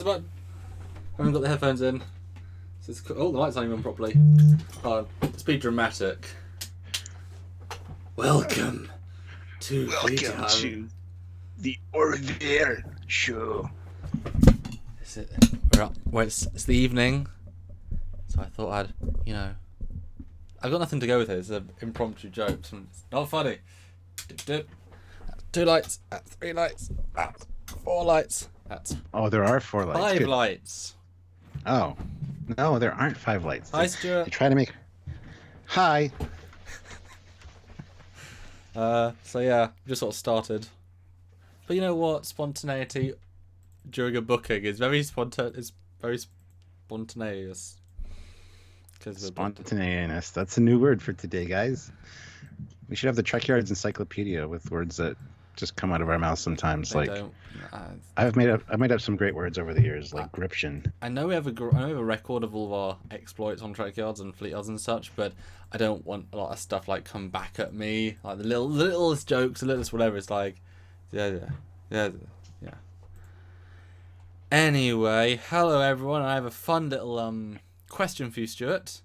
But I haven't got the headphones in. Oh, the light's not even on properly. Oh, let's be dramatic. Welcome to the Orville show. Is it? Well, it's the evening, so I thought I've got nothing to go with it. It's an impromptu joke. It's not funny. That's 2 lights. That's 3 lights. That's 4 lights. That's there are 4 lights. 5 Good. lights. Oh, no, there aren't 5 lights. Hi, Stuart. They try to make. Hi. So yeah, just sort of started. But you know what? Spontaneity during a booking is very spontaneous. Spontaneous. That's a new word for today, guys. We should have the Trekyards encyclopedia with words that just come out of our mouths sometimes. I've made up some great words over the years, like gription. I know we have a record of all of our exploits on Trekyards and Fleetyards and such, but I don't want a lot of stuff like come back at me, like the littlest jokes, the littlest whatever. It's like, yeah. Anyway, hello everyone. I have a fun little question for you, Stuart.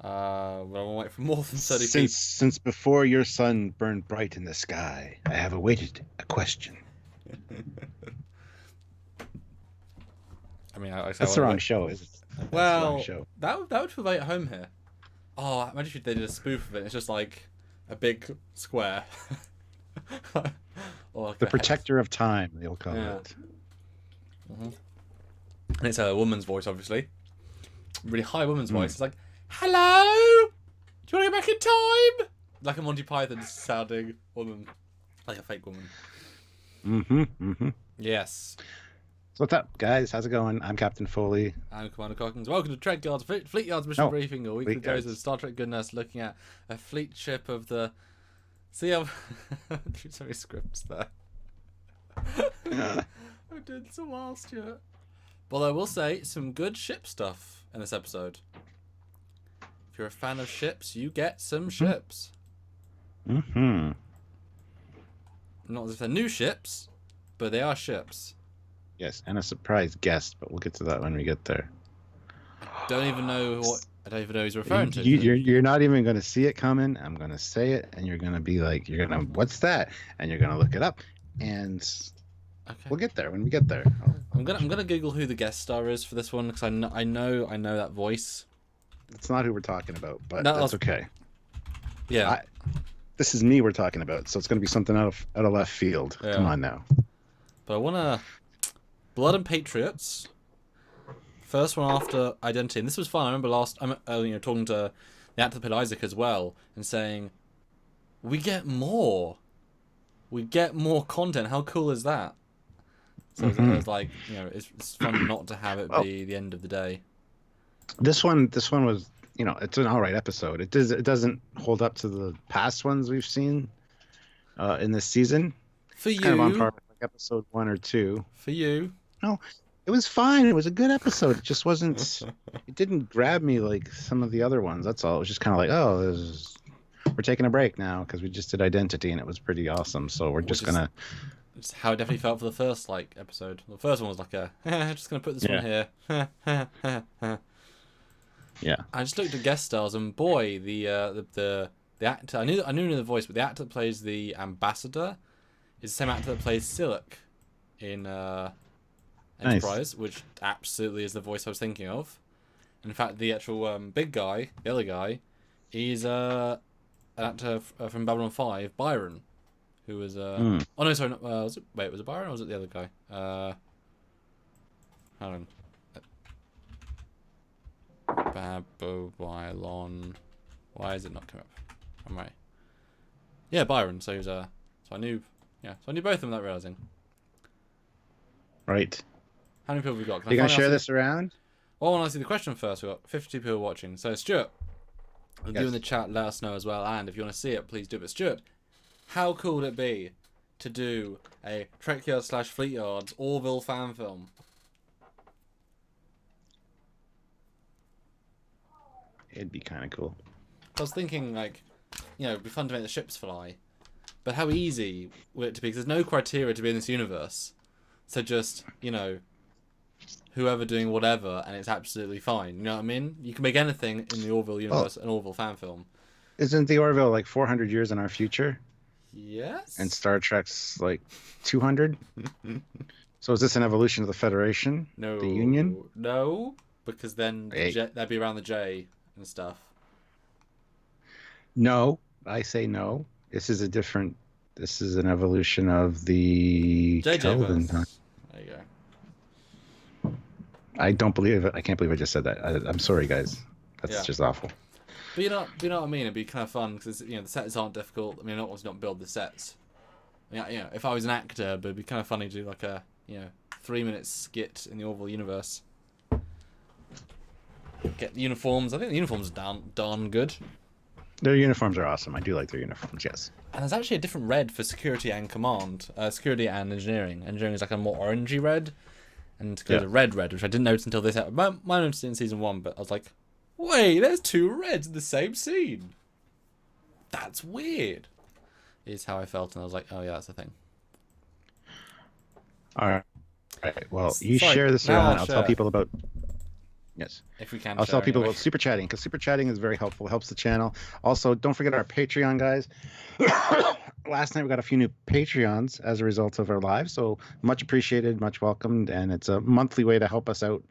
Well, I won't wait for more than 30 people. Since before your sun burned bright in the sky, I have awaited a question. I mean, that's the wrong show, is it? Well, that would feel right at home here. Oh, imagine if they did a spoof of it. It's just like a big square. Or like the protector of time, they'll call it. Mm-hmm. And it's a woman's voice, obviously. Really high woman's voice. It's like, hello? Do you want to go back in time? Like a Monty Python sounding woman. Like a fake woman. Mm-hmm. Yes. So what's up, guys? How's it going? I'm Captain Foley. I'm Commander Cockins. Welcome to Trekyards, Fleetyards Mission Briefing, a weekly dose of Star Trek goodness, looking at a fleet ship of the... See, I'm... so many scripts there. I did so well, Stuart. Well, I will say, some good ship stuff in this episode. If you're a fan of ships, you get some ships. Mm-hmm. Not as if they're new ships, but they are ships. Yes, and a surprise guest, but we'll get to that when we get there. I don't even know who he's referring to. You're not even going to see it coming. I'm going to say it, and you're going to be like, what's that? And you're going to look it up, and we'll get there when we get there. I'm gonna Google who the guest star is for this one, because I know that voice. It's not who we're talking about, but that's okay. Yeah. This is me we're talking about, so it's going to be something out of left field. Yeah. Come on now. But I want to... Blood and Patriots. First one after Identity. And this was fun. I remember talking to the actor that played Isaac as well, and saying, we get more. We get more content. How cool is that? So it was like, it's fun not to have it be the end of the day. This one was, it's an alright episode. It doesn't hold up to the past ones we've seen in this season. For you, kind of on par with like episode 1 or 2. For you, no, it was fine. It was a good episode. It just wasn't. It didn't grab me like some of the other ones. That's all. It was just kind of like, we're taking a break now because we just did Identity and it was pretty awesome. So we're just gonna. It's how it definitely felt for the first episode. The first one was like just gonna put this one here. Yeah. I just looked at guest stars and boy, the actor I knew the voice, but the actor that plays the ambassador is the same actor that plays Siluk in Enterprise, which absolutely is the voice I was thinking of. And in fact, the actual big guy, the other guy, is an actor from Babylon 5, Byron, who was oh no, sorry, was it Byron or was it the other guy? Hang on. Babylon. Why is it not coming up? Am I? Yeah, Byron. So he was so I knew both of them without realizing. Right. How many people have we got? Are you gonna share this around? Well, I want to see the question first. We've got 52 people watching. So Stuart, if you in the chat, let us know as well. And if you want to see it, please do it. But Stuart, how cool would it be to do a Trekyards / Fleetyards Orville fan film? It'd be kind of cool. I was thinking, it'd be fun to make the ships fly, but how easy would it to be? Because there's no criteria to be in this universe. So just, whoever doing whatever, and it's absolutely fine. You know what I mean? You can make anything in the Orville universe an Orville fan film. Isn't the Orville like 400 years in our future? Yes. And Star Trek's like 200? So is this an evolution of the Federation? No. The Union? No, because then that'd be around the J and stuff. No, I say no. This is an evolution of the Kelvin. There you go. I don't believe it. I can't believe I just said that. I'm sorry, guys. That's just awful. But you know what I mean? It'd be kind of fun because the sets aren't difficult. I mean, I not build the sets. If I was an actor, but it'd be kind of funny to do like a 3-minute skit in the Orville universe. Get the uniforms. I think the uniforms are darn good. Their uniforms are awesome. I do like their uniforms. Yes. And there's actually a different red for security and command. Security and engineering. Engineering is like a more orangey red, and there's a red, which I didn't notice until this episode. I noticed it in season 1, but I was like, wait, there's 2 reds in the same scene. That's weird. Is how I felt, and I was like, oh yeah, that's a thing. All right. Well, you share this around. I'll tell people about. Yes. If we can. I'll tell people about super chatting, because super chatting is very helpful. It helps the channel. Also, don't forget our Patreon, guys. Last night we got a few new Patreons as a result of our live, so much appreciated, much welcomed, and it's a monthly way to help us out.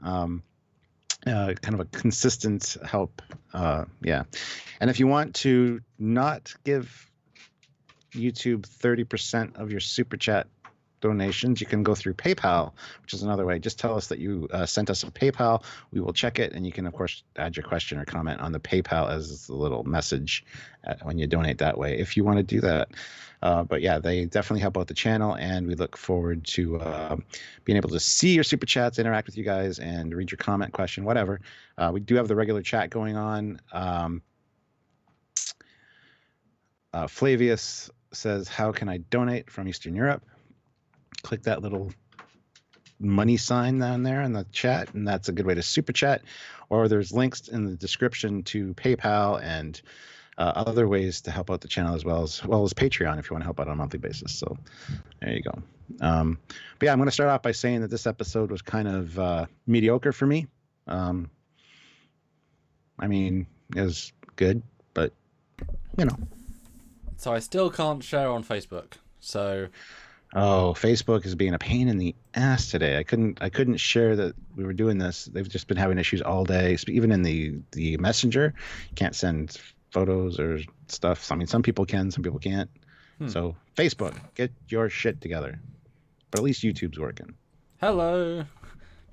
Kind of a consistent help. Yeah. And if you want to not give YouTube 30% of your super chat donations, you can go through PayPal, which is another way. Just tell us that you sent us a PayPal. We will check it, and you can, of course, add your question or comment on the PayPal as a little message when you donate that way, if you want to do that. But yeah, they definitely help out the channel, and we look forward to being able to see your super chats, interact with you guys, and read your comment, question, whatever. We do have the regular chat going on. Flavius says, how can I donate from Eastern Europe? Click that little money sign down there in the chat, and that's a good way to super chat. Or there's links in the description to PayPal and other ways to help out the channel, as well as Patreon if you want to help out on a monthly basis. So there you go. But yeah, I'm going to start off by saying that this episode was kind of mediocre for me. I mean, it was good, but So I still can't share on Facebook. So. Oh, Facebook is being a pain in the ass today. I couldn't share that we were doing this. They've just been having issues all day. Even in the Messenger, you can't send photos or stuff. I mean, some people can, some people can't. So Facebook, get your shit together. But at least YouTube's working. Hello.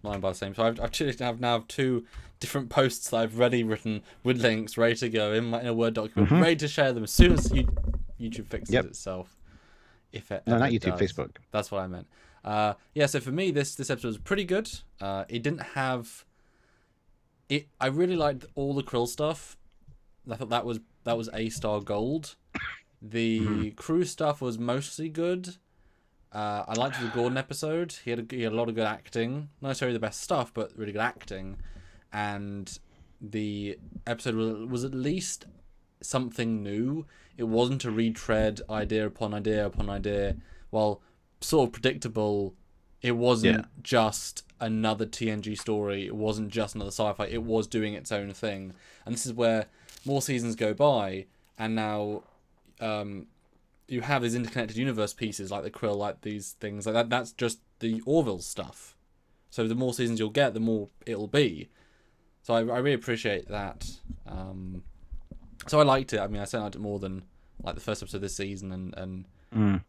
Mine by the same. So I've now 2 different posts that I've already written with links ready to go in a Word document, ready to share them as soon as YouTube fixes itself. If it not YouTube, does. Facebook. That's what I meant. So for me, this episode was pretty good. It didn't have it. I really liked all the Krill stuff. I thought that was A-star gold. The crew stuff was mostly good. I liked the Gordon episode. He had a lot of good acting. Not necessarily the best stuff, but really good acting. And the episode was at least something new. It wasn't a retread idea upon idea upon idea. While sort of predictable, it wasn't just another TNG story. It wasn't just another sci-fi. It was doing its own thing. And this is where more seasons go by, and now you have these interconnected universe pieces like the Krill, like these things like that. That's just the Orville stuff. So the more seasons you'll get, the more it'll be. So I really appreciate that. So I liked it. I mean, I certainly liked it more than like the first episode of this season, and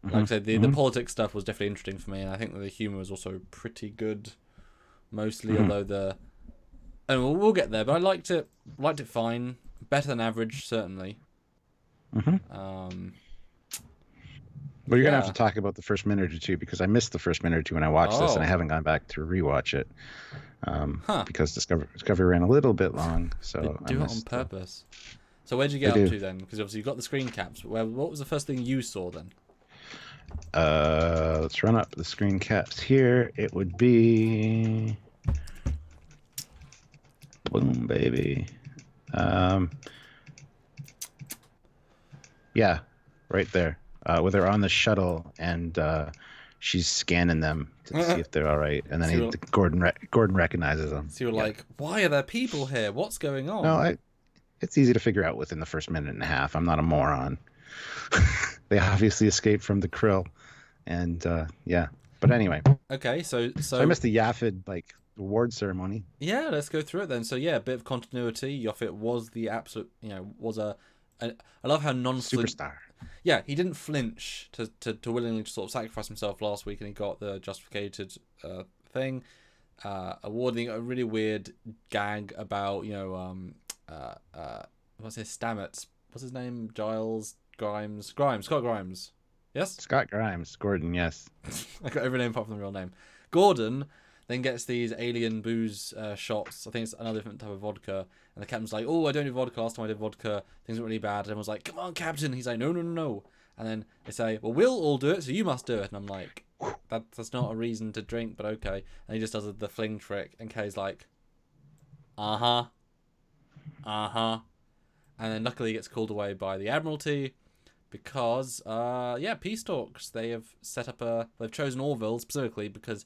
like I said, the politics stuff was definitely interesting for me, and I think that the humor was also pretty good, mostly. Although and we'll get there, but I liked it fine, better than average, certainly. Well, you're gonna have to talk about the first minute or two, because I missed the first minute or two when I watched this, and I haven't gone back to rewatch it because Discovery ran a little bit long. So they do it on purpose. So where'd you get up to then? Because obviously you've got the screen caps. But what was the first thing you saw then? Let's run up the screen caps here. It would be boom, baby. Yeah, right there. Where they're on the shuttle and she's scanning them to see if they're all right, and then So Gordon recognizes them. So you're like, why are there people here? What's going on? No, it's easy to figure out within the first minute and a half. I'm not a moron. They obviously escaped from the krill, and yeah. But anyway. Okay, so I missed the Yaffid award ceremony. Yeah, let's go through it then. So yeah, a bit of continuity. Yaffid was the absolute, was I love how superstar. Yeah, he didn't flinch to willingly sort of sacrifice himself last week, and he got the justificated thing. Awarding a really weird gag about what's his Stamets? What's his name? Scott Grimes. Yes? Scott Grimes. Gordon, yes. I got every name apart from the real name. Gordon then gets these alien booze shots. I think it's another different type of vodka. And the captain's like, oh, I don't do vodka. Last time I did vodka, things went really bad. And everyone's like, come on, Captain. He's like, no, no, no, no. And then they say, well, we'll all do it, so you must do it. And I'm like, that's not a reason to drink, but okay. And he just does the fling trick. And Kay's like, uh-huh. Uh-huh. And then luckily he gets called away by the Admiralty because, peace talks. They have set up they've chosen Orville specifically because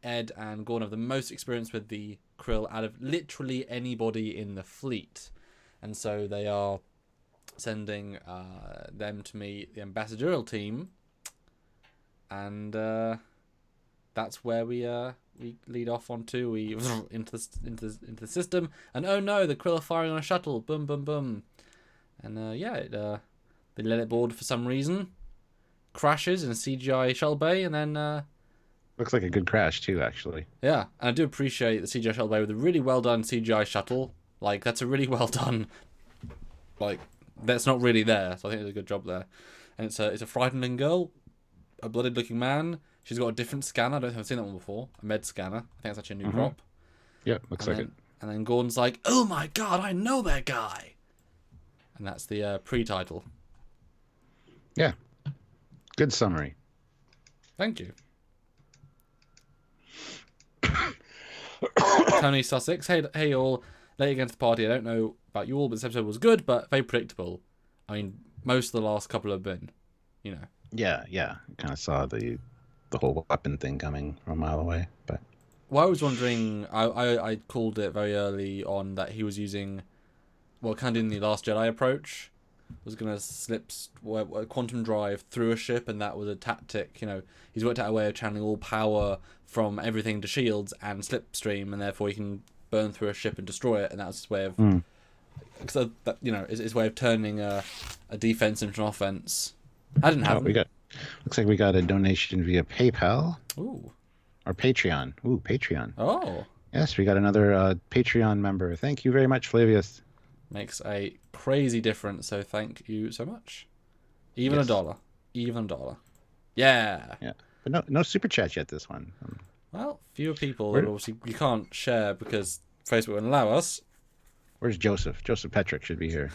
Ed and Gordon have the most experience with the krill out of literally anybody in the fleet. And so they are sending them to meet the ambassadorial team. And that's where we lead off onto into the system. And oh no, the krill are firing on a shuttle. Boom, boom, boom. And they let it board for some reason. Crashes in a CGI shuttle bay, and then looks like a good crash too, actually. Yeah, and I do appreciate the CGI shuttle bay with a really well done CGI shuttle. Like, that's a really well done. Like, that's not really there, so I think it's a good job there. And it's a frightening girl, a blooded looking man. She's got a different scanner. I don't think I've seen that one before. A med scanner. I think it's actually a new prop. Yeah, looks like it. And then Gordon's like, oh my god, I know that guy. And that's the pre-title. Yeah. Good summary. Thank you. Tony Sussex, hey all, late against the party. I don't know about you all, but this episode was good, but very predictable. I mean, most of the last couple have been, Yeah. Kind of saw the whole weapon thing coming from a mile away, but. Well, I was wondering, I called it very early on that he was using, kind of doing the Last Jedi approach. Was going to slip quantum drive through a ship, and that was a tactic. He's worked out a way of channeling all power from everything to shields and slipstream, and therefore he can burn through a ship and destroy it. And that's his way of, his way of turning a defense into an offense. I didn't have. Looks like we got a donation via PayPal. Ooh. Or Patreon. Ooh, Patreon. Oh. Yes, we got another Patreon member. Thank you very much, Flavius. Makes a crazy difference, so thank you so much. Even $1. Even $1. Yeah. Yeah. But no super chat yet this one. Well, fewer people that obviously you can't share because Facebook won't allow us. Where's Joseph? Joseph Petrick should be here.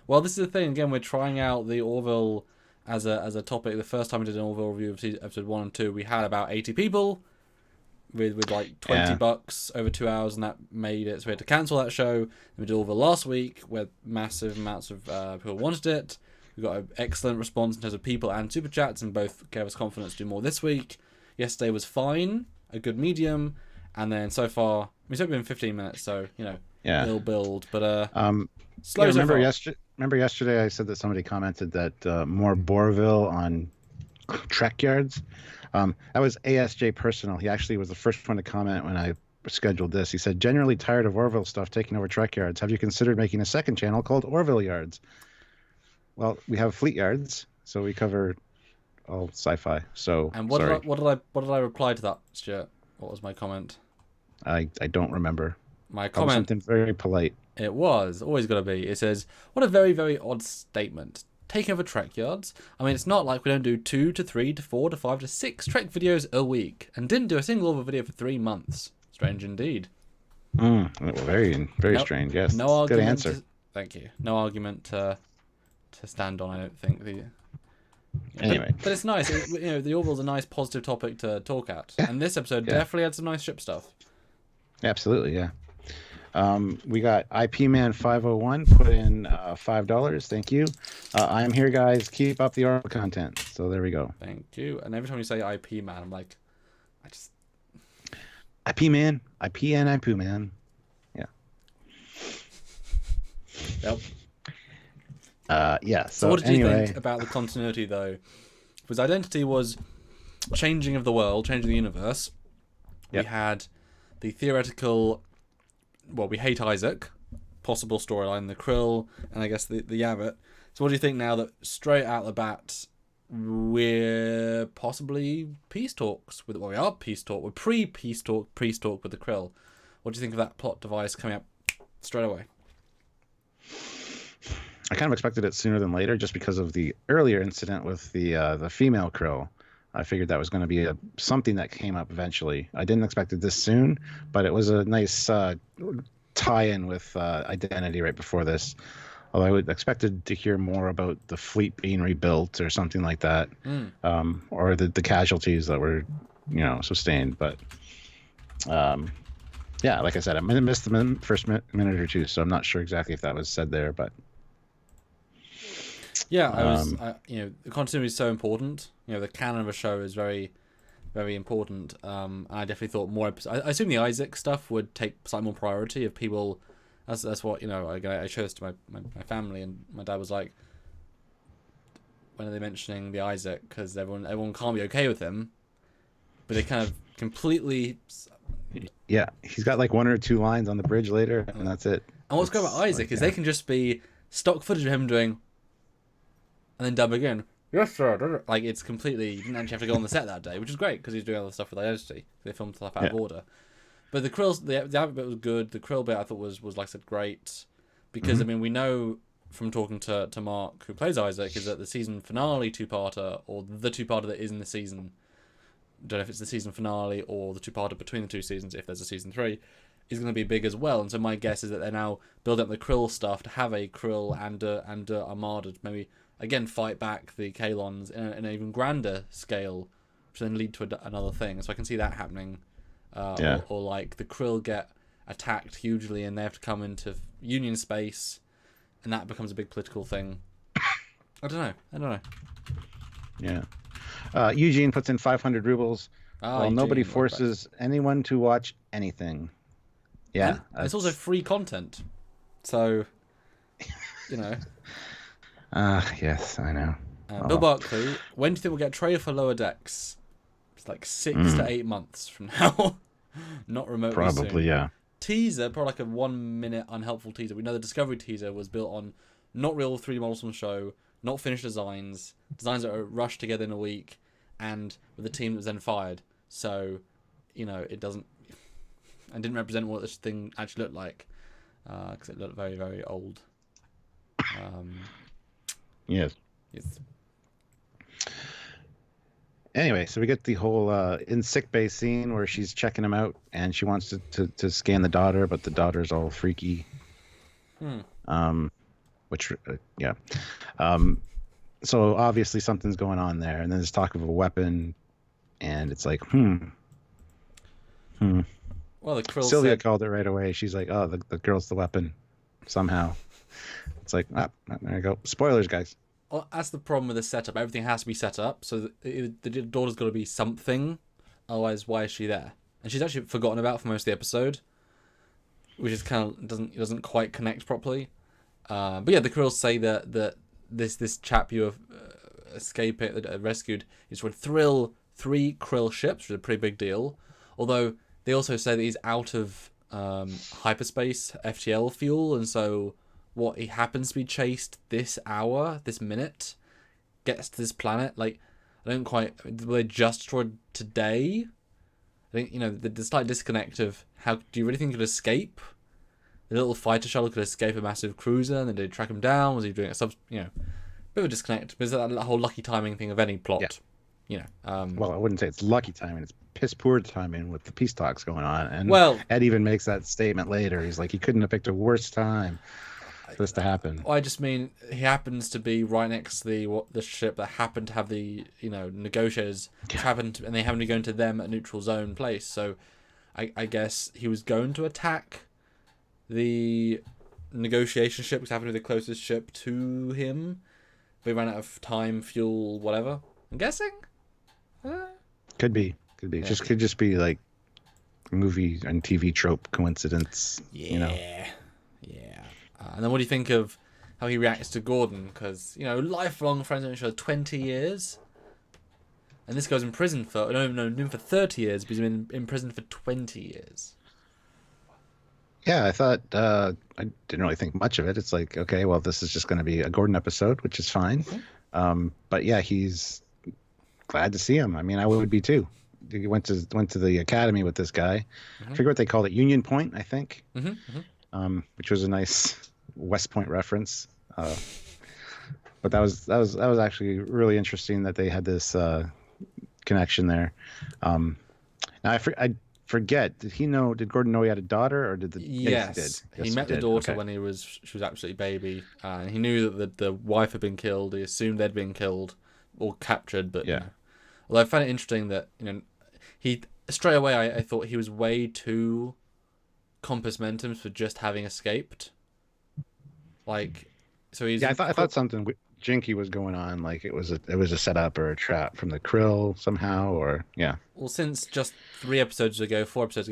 Well, this is the thing. Again, we're trying out the Orville as a topic. The first time we did an Orville review of episode 1 and 2, we had about 80 people. With like $20 over 2 hours, and that made it so we had to cancel that show. And we did Orville last week where massive amounts of people wanted it. We got an excellent response in terms of people and super chats, and both gave us confidence to do more this week. Yesterday was fine, a good medium, and then so far it's only been 15 minutes, so it'll build. But slow. Remember yesterday I said that somebody commented that more Bourville on Trekyards. That was ASJ Personal. He actually was the first one to comment when I scheduled this. He said, generally tired of Orville stuff taking over Trekyards. Have you considered making a second channel called Orville Yards? Well, we have Fleet Yards, so we cover all sci-fi. So and what did I reply to that, Stuart? What was my comment? I don't remember. My comment, something very polite. It was always got to be. It says, what a very, very odd statement. Taking over Trekyards. I mean, it's not like we don't do 2 to 3 to 4 to 5 to 6 Trek videos a week, and didn't do a single other video for 3 months. Strange indeed. Very, very strange. Yes. No argument. Good answer. Thank you. No argument to stand on. I don't think. Anyway, but it's nice. The Orville's a nice, positive topic to talk at, and this episode definitely had some nice ship stuff. Absolutely, yeah. We got IP Man 501 put in $5. Thank you. I am here, guys. Keep up the Orville content. So there we go. Thank you. And every time you say IP man, I'm like, I just IP Man, IP Man. Yeah. Yep. Yeah. So what did you think about the continuity though? Because Identity was changing of the world, changing the universe. Yep. We had the theoretical, well, we hate Isaac, possible storyline, the Krill, and I guess the Yavit. So what do you think now that straight out the bat we're possibly peace talks with? Well, we are peace talk. We're peace talk with the Krill. What do you think of that plot device coming up straight away? I kind of expected it sooner than later, just because of the earlier incident with the female Krill. I figured that was going to be something that came up eventually. I didn't expect it this soon, but it was a nice tie-in with Identity right before this. Although I would expected to hear more about the fleet being rebuilt or something like that, or the casualties that were, sustained. But yeah, like I said, I missed the first minute or two, so I'm not sure exactly if that was said there. But yeah, the continuity is so important. The canon of a show is very, very important. I definitely thought more episodes. I assume the Isaac stuff would take slightly more priority if people. That's what I showed this to my family, and my dad was like, when are they mentioning the Isaac? Because everyone can't be okay with him, but they kind of completely. Yeah, he's got like one or two lines on the bridge later, and that's it. And what's great about Isaac is they can just be stock footage of him doing, and then dub again. Yes, sir. Like it's completely. You didn't actually have to go on the set that day, which is great because he's doing other stuff with Identity. They filmed stuff out of order. But the Krill, the Abbott bit was good. The Krill bit I thought was like I said, great. Because, I mean, we know from talking to Mark, who plays Isaac, is that the season finale two-parter, or the two-parter that is in the season, don't know if it's the season finale or the two-parter between the two seasons, if there's a season 3, is going to be big as well. And so my guess is that they're now building up the Krill stuff to have a Krill and Armada to maybe, again, fight back the Kalons in an even grander scale, which then lead to another thing. So I can see that happening. Or like the Krill get attacked hugely and they have to come into Union space and that becomes a big political thing. I don't know. Yeah. Eugene puts in 500 rubles. Well, nobody forces anyone to watch anything. Yeah. It's also free content. So, Yes, I know. Bill Barkley, when do you think we'll get a trailer for Lower Decks? It's like 6 to 8 months from now. Not remotely Probably, soon. yeah. Teaser, probably like a 1 minute unhelpful teaser. We know the Discovery teaser was built on not real 3D models from the show, not finished designs that are rushed together in a week, and with a team that was then fired. So, it doesn't. And didn't represent what this thing actually looked like, because it looked very, very old. Yes. Anyway, so we get the whole in sick bay scene where she's checking him out and she wants to scan the daughter, but the daughter's all freaky. So obviously something's going on there, and then there's talk of a weapon, and it's like, Well, the Krill Sylvia called it right away. She's like, oh, the girl's the weapon somehow. It's like, there you go. Spoilers, guys. Well, that's the problem with the setup. Everything has to be set up, so the daughter's got to be something. Otherwise, why is she there? And she's actually forgotten about for most of the episode, which is kind of doesn't quite connect properly. But yeah, the Krills say that this chap you have rescued is to thrill 3 Krill ships, which is a pretty big deal. Although they also say that he's out of hyperspace FTL fuel, and so. What he happens to be chased this minute, gets to this planet. Like, I don't quite. Were they just destroyed today? I think the slight disconnect of how do you really think he could escape? The little fighter shuttle could escape a massive cruiser, and then did they track him down? Was he doing a bit of a disconnect? Because that whole lucky timing thing of any plot. Yeah. Well, I wouldn't say it's lucky timing. It's piss poor timing with the peace talks going on. And Ed even makes that statement later. He's like, he couldn't have picked a worse time for this to happen. I just mean he happens to be right next to the ship that happened to have the negotiators and they happened to go into them at neutral zone place. So I guess he was going to attack the negotiation ship was happening with the closest ship to him. They ran out of time, fuel, whatever. I'm guessing. Could be. Yeah. Could just be like movie and TV trope coincidence. Yeah. You know. Yeah. And then what do you think of how he reacts to Gordon? Because lifelong friends on each other, 20 years. And this guy's in prison for, for 30 years, but he's been in prison for 20 years. Yeah, I thought, I didn't really think much of it. It's like, okay, well, this is just going to be a Gordon episode, which is fine. Mm-hmm. But yeah, he's glad to see him. I mean, I would be too. He went to the academy with this guy. Mm-hmm. I forget what they called it, Union Point, I think. Mm-hmm. Mm-hmm. Which was a nice West Point reference. But that was actually really interesting that they had this connection there. Now I forget. Did Gordon know he had a daughter, or did the? Yes, he met the daughter when she was absolutely baby, and he knew that the wife had been killed. He assumed they'd been killed or captured, but yeah. Although I found it interesting that he straight away I thought he was way too compos mentum for just having escaped. Like, so he's I thought something jinky was going on, like it was a setup or a trap from the Krill somehow, or yeah. Well, since just 4 episodes ago,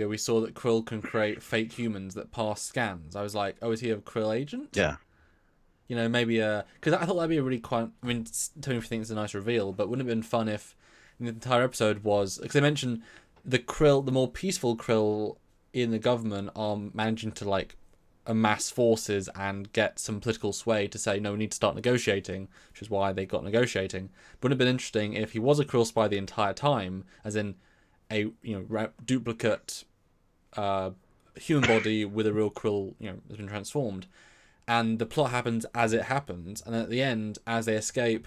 we saw that Krill can create fake humans that pass scans. I was like, oh, is he a Krill agent? Yeah. Maybe because I thought that'd be a really quite. I mean, Tony thinks it's a nice reveal, but wouldn't it have been fun if the entire episode was, because they mentioned the more peaceful Krill in the government are managing to like amass forces and get some political sway to say, no, we need to start negotiating, which is why they got negotiating. But it would have been interesting if he was a Krill spy the entire time, as in a duplicate human body with a real Krill, has been transformed. And the plot happens as it happens, and then at the end, as they escape,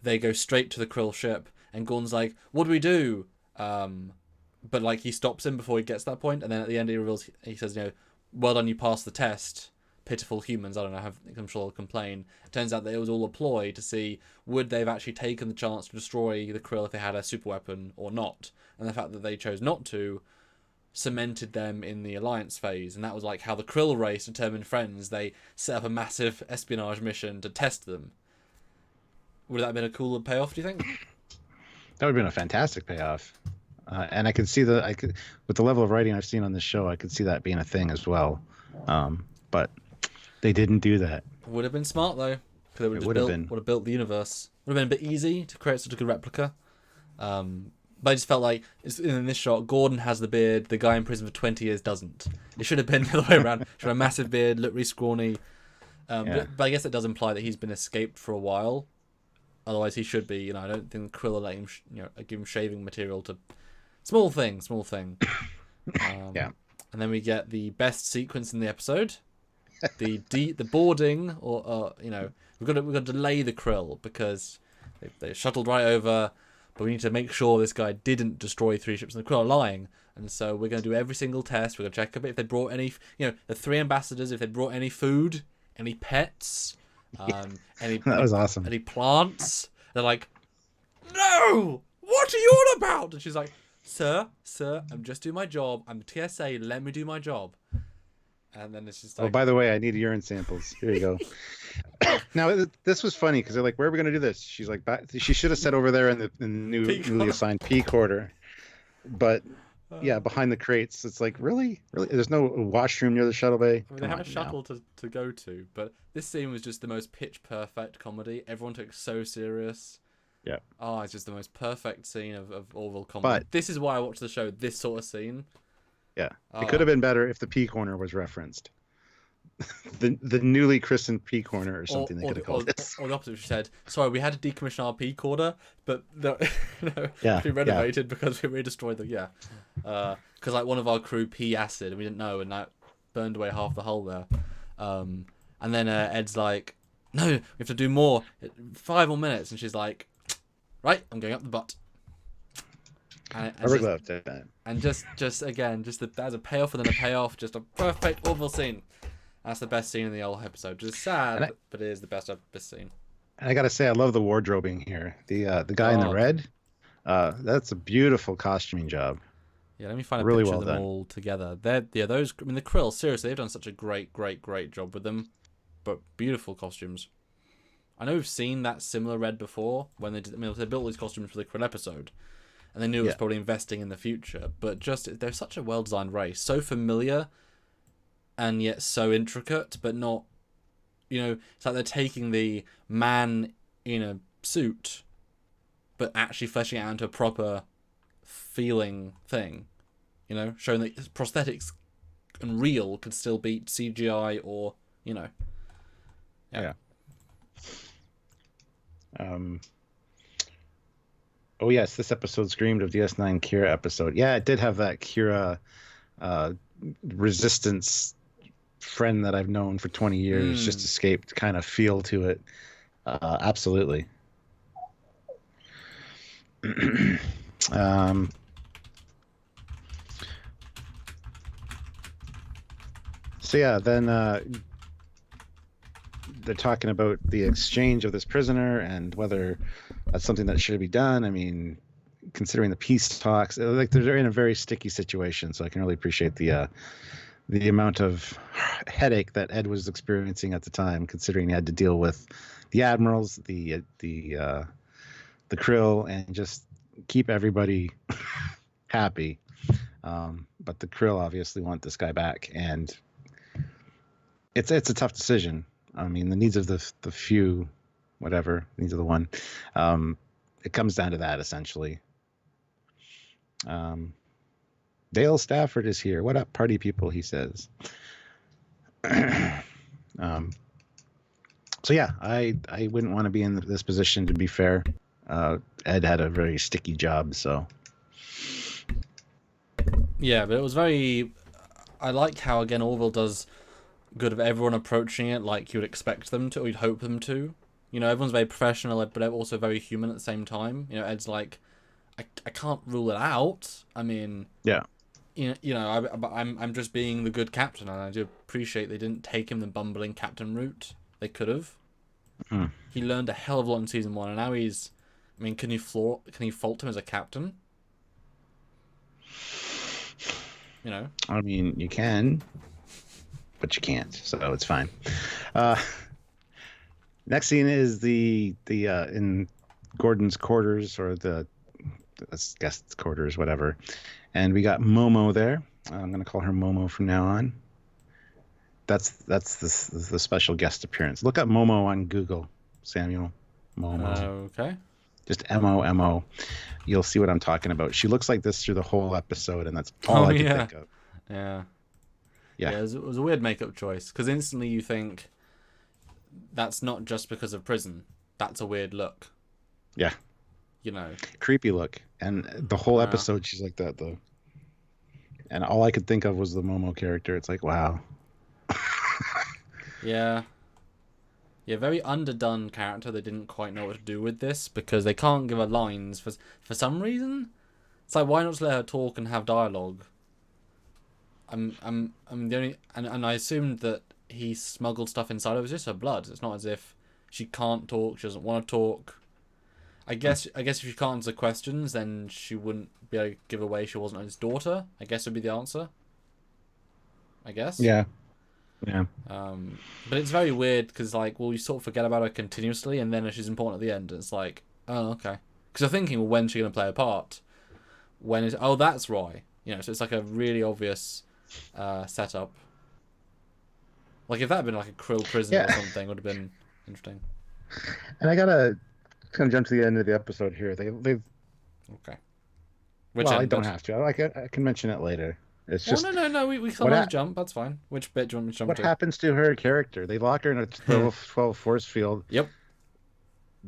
they go straight to the Krill ship, and Gordon's like, what do we do? But like he stops him before he gets to that point, and then at the end he says, well done, you passed the test. Pitiful humans, I don't know, I'm sure they'll complain. It turns out that it was all a ploy to see would they've actually taken the chance to destroy the Krill if they had a super weapon or not. And the fact that they chose not to cemented them in the alliance phase, and that was like how the Krill race determined friends. They set up a massive espionage mission to test them. Would that have been a cooler payoff, do you think? That would have been a fantastic payoff. And I could see with the level of writing I've seen on this show, I could see that being a thing as well. But they didn't do that. Would have been smart though, because it would have built the universe. Would have been a bit easy to create such a good replica. But I just felt like in this shot, Gordon has the beard, the guy in prison for 20 years doesn't. It should have been the other way around. Should have a massive beard, look really scrawny. But I guess it does imply that he's been escaped for a while. Otherwise, he should be. I don't think Krill will let him, give him shaving material to. Small thing. Yeah. And then we get the best sequence in the episode, the boarding, or we've got to delay the Krill because they shuttled right over, but we need to make sure this guy didn't destroy 3 ships, and the Krill are lying. And so we're going to do every single test. We're going to check a bit if they brought any, the 3 ambassadors, if they brought any food, any pets, that was awesome. Any plants. They're like, no, what are you on about? And she's like, Sir, I'm just doing my job. I'm the TSA. Let me do my job. And then it's just like... Oh, by the way, I need urine samples. Here you go. Now, this was funny because they're like, where are we going to do this? She's like, she should have said over there in the newly assigned P quarter. But, yeah, behind the crates. It's like, really? There's no washroom near the shuttle bay? I mean, they have a shuttle to go to. But this scene was just the most pitch-perfect comedy. Everyone took it so serious. Yeah. Oh, it's just the most perfect scene of Orville comedy. But this is why I watch the show, this sort of scene. Yeah. It could have been better if the P corner was referenced. the newly christened P corner or something they could have called it. Or the opposite, she said, sorry, we had to decommission our P corner, but we renovated because we destroyed them. Yeah. Because like one of our crew P acid and we didn't know, and that burned away half the hull there. And then Ed's like, no, we have to do more. 5 more minutes. And she's like, right, I'm going up the butt. And just again, as a payoff and then a payoff, just a perfect Orville scene. That's the best scene in the whole episode. Just sad, but it is the best scene. And I gotta say, I love the wardrobing here. The guy in the red, that's a beautiful costuming job. Yeah, let me find a Really picture well of them done. all together. Those. I mean, the Krill. Seriously, they've done such a great job with them. But beautiful costumes. I know we've seen that similar red before when they did. I mean, they built these costumes for the Krill episode, and they knew it was Yeah. probably investing in the future. But just they're such a well designed race, so familiar, and yet so intricate, but not. It's like they're taking the man in a suit, but actually fleshing it out into a proper feeling thing. Showing that prosthetics and real could still beat CGI or. Yeah. Yeah. Oh yes, this episode screamed of DS9 Kira episode. Yeah, it did have that Kira resistance friend that I've known for 20 years just escaped kind of feel to it. Absolutely. So yeah, then they're talking about the exchange of this prisoner and whether that's something that should be done. I mean, considering the peace talks, like they're in a very sticky situation, so I can really appreciate the amount of headache that Ed was experiencing at the time, considering he had to deal with the admirals, the Krill, and just keep everybody happy. But the Krill obviously want this guy back, and it's a tough decision. I mean, the needs of the few, whatever, needs of the one. It comes down to that, essentially. Dale Stafford is here. What up, party people, he says. So yeah, I wouldn't want to be in this position, to be fair. Ed had a very sticky job, so. Yeah, but it was very... I like how, again, Orville does good of everyone approaching it like you would expect them to, or you'd hope them to. Everyone's very professional, but also very human at the same time. Ed's like, I can't rule it out. I mean... Yeah. I'm just being the good captain, and I do appreciate they didn't take him the bumbling captain route. They could have. He learned a hell of a lot in season 1, and now he's... I mean, can you fault him as a captain? I mean, you can, but you can't, so it's fine. Next scene is the in Gordon's quarters, or the guest's quarters, whatever. And we got Momo there. I'm going to call her Momo from now on. That's the special guest appearance. Look up Momo on Google, Samuel. Momo. Okay. Just M-O-M-O. You'll see what I'm talking about. She looks like this through the whole episode, and that's all I could think of. Yeah. Yeah. It was a weird makeup choice, because instantly you think that's not just because of prison. That's a weird look. Yeah. Creepy look. And the whole episode, she's like that, though. And all I could think of was the Momo character. It's like, wow. Yeah. Yeah, very underdone character. They didn't quite know what to do with this, because they can't give her lines for some reason. It's like, why not just let her talk and have dialogue? I'm the only... And I assumed that he smuggled stuff inside her. It was just her blood. It's not as if she can't talk, she doesn't want to talk. I guess if she can't answer questions, then she wouldn't be able to give away she wasn't his daughter. I guess would be the answer. I guess. Yeah. But it's very weird, because you sort of forget about her continuously, and then she's important at the end. It's like, oh, okay. Because you're thinking, well, when's she going to play a part? That's why. So it's like a really obvious setup. Like if that had been like a Krill prison or something, it would have been interesting. And I gotta kind of jump to the end of the episode here. They've okay. I don't have to. I can mention it later. It's just no. We can always jump. That's fine. Which bit do you want me to jump to? What happens to her character? They lock her in a level 12 force field. Yep.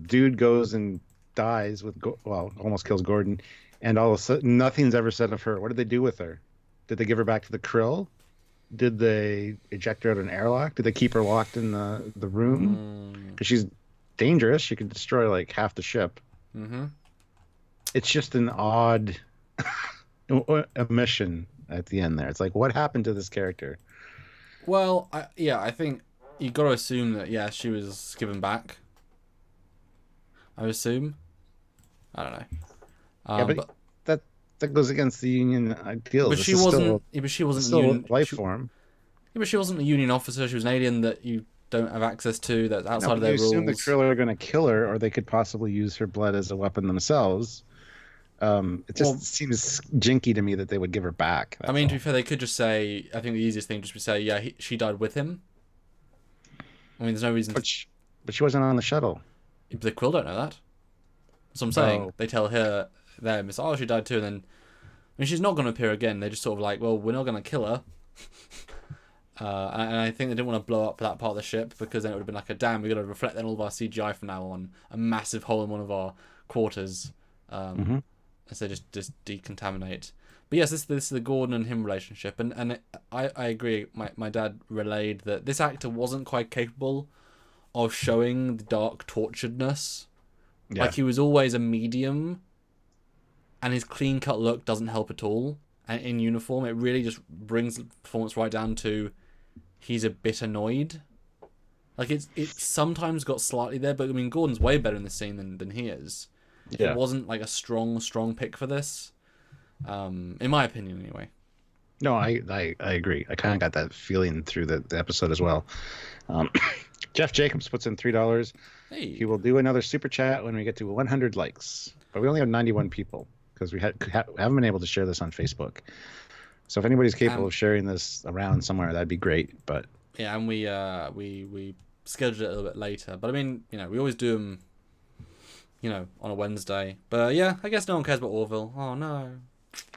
Dude goes and dies almost kills Gordon, and all of a sudden nothing's ever said of her. What did they do with her? Did they give her back to the Krill? Did they eject her out of an airlock? Did they keep her locked in the room? Because she's dangerous. She could destroy like half the ship. Mm-hmm. It's just an odd omission at the end there. It's like, what happened to this character? Well, I think you got to assume that she was given back. I assume. I don't know. But that goes against the Union ideals. But This she is wasn't. still, Yeah, but she wasn't a still union. a life form. Yeah, but she wasn't a Union officer. She was an alien that you don't have access to. That's No, outside but of you their assume the rules. Krill are going to kill her, or they could possibly use her blood as a weapon themselves. It just Well, seems jinky to me that they would give her back. I That's mean, to all. be fair, they could just say. I think the easiest thing just be say, yeah, she died with him. I mean, there's no reason. But she wasn't on the shuttle. The Quill don't know that. That's what I'm saying. Oh, They tell her, them, it's, oh, she died too, and then, I mean, she's not going to appear again. They're just sort of like, well, we're not going to kill her. And I think they didn't want to blow up that part of the ship because then it would have been like a damn. We got to reflect then all of our CGI from now on. A massive hole in one of our quarters, mm-hmm. so just decontaminate. But yes, this is the Gordon and him relationship, and I agree. My dad relayed that this actor wasn't quite capable of showing the dark torturedness. Yeah. Like he was always a medium, and his clean cut look doesn't help at all. And in uniform, it really just brings the performance right down to he's a bit annoyed. Like it's sometimes got slightly there, but I mean Gordon's way better in this scene than he is. Yeah. It wasn't like a strong pick for this, in my opinion anyway. No, I agree. I kind of got that feeling through the episode as well. Jeff Jacobs puts in $3. Hey, He will do another super chat when we get to 100 likes. But we only have 91 people because we haven't been able to share this on Facebook. So if anybody's capable of sharing this around somewhere, that'd be great. But yeah, and we scheduled it a little bit later. But I mean, we always do them, on a Wednesday. But yeah, I guess no one cares about Orville. Oh no.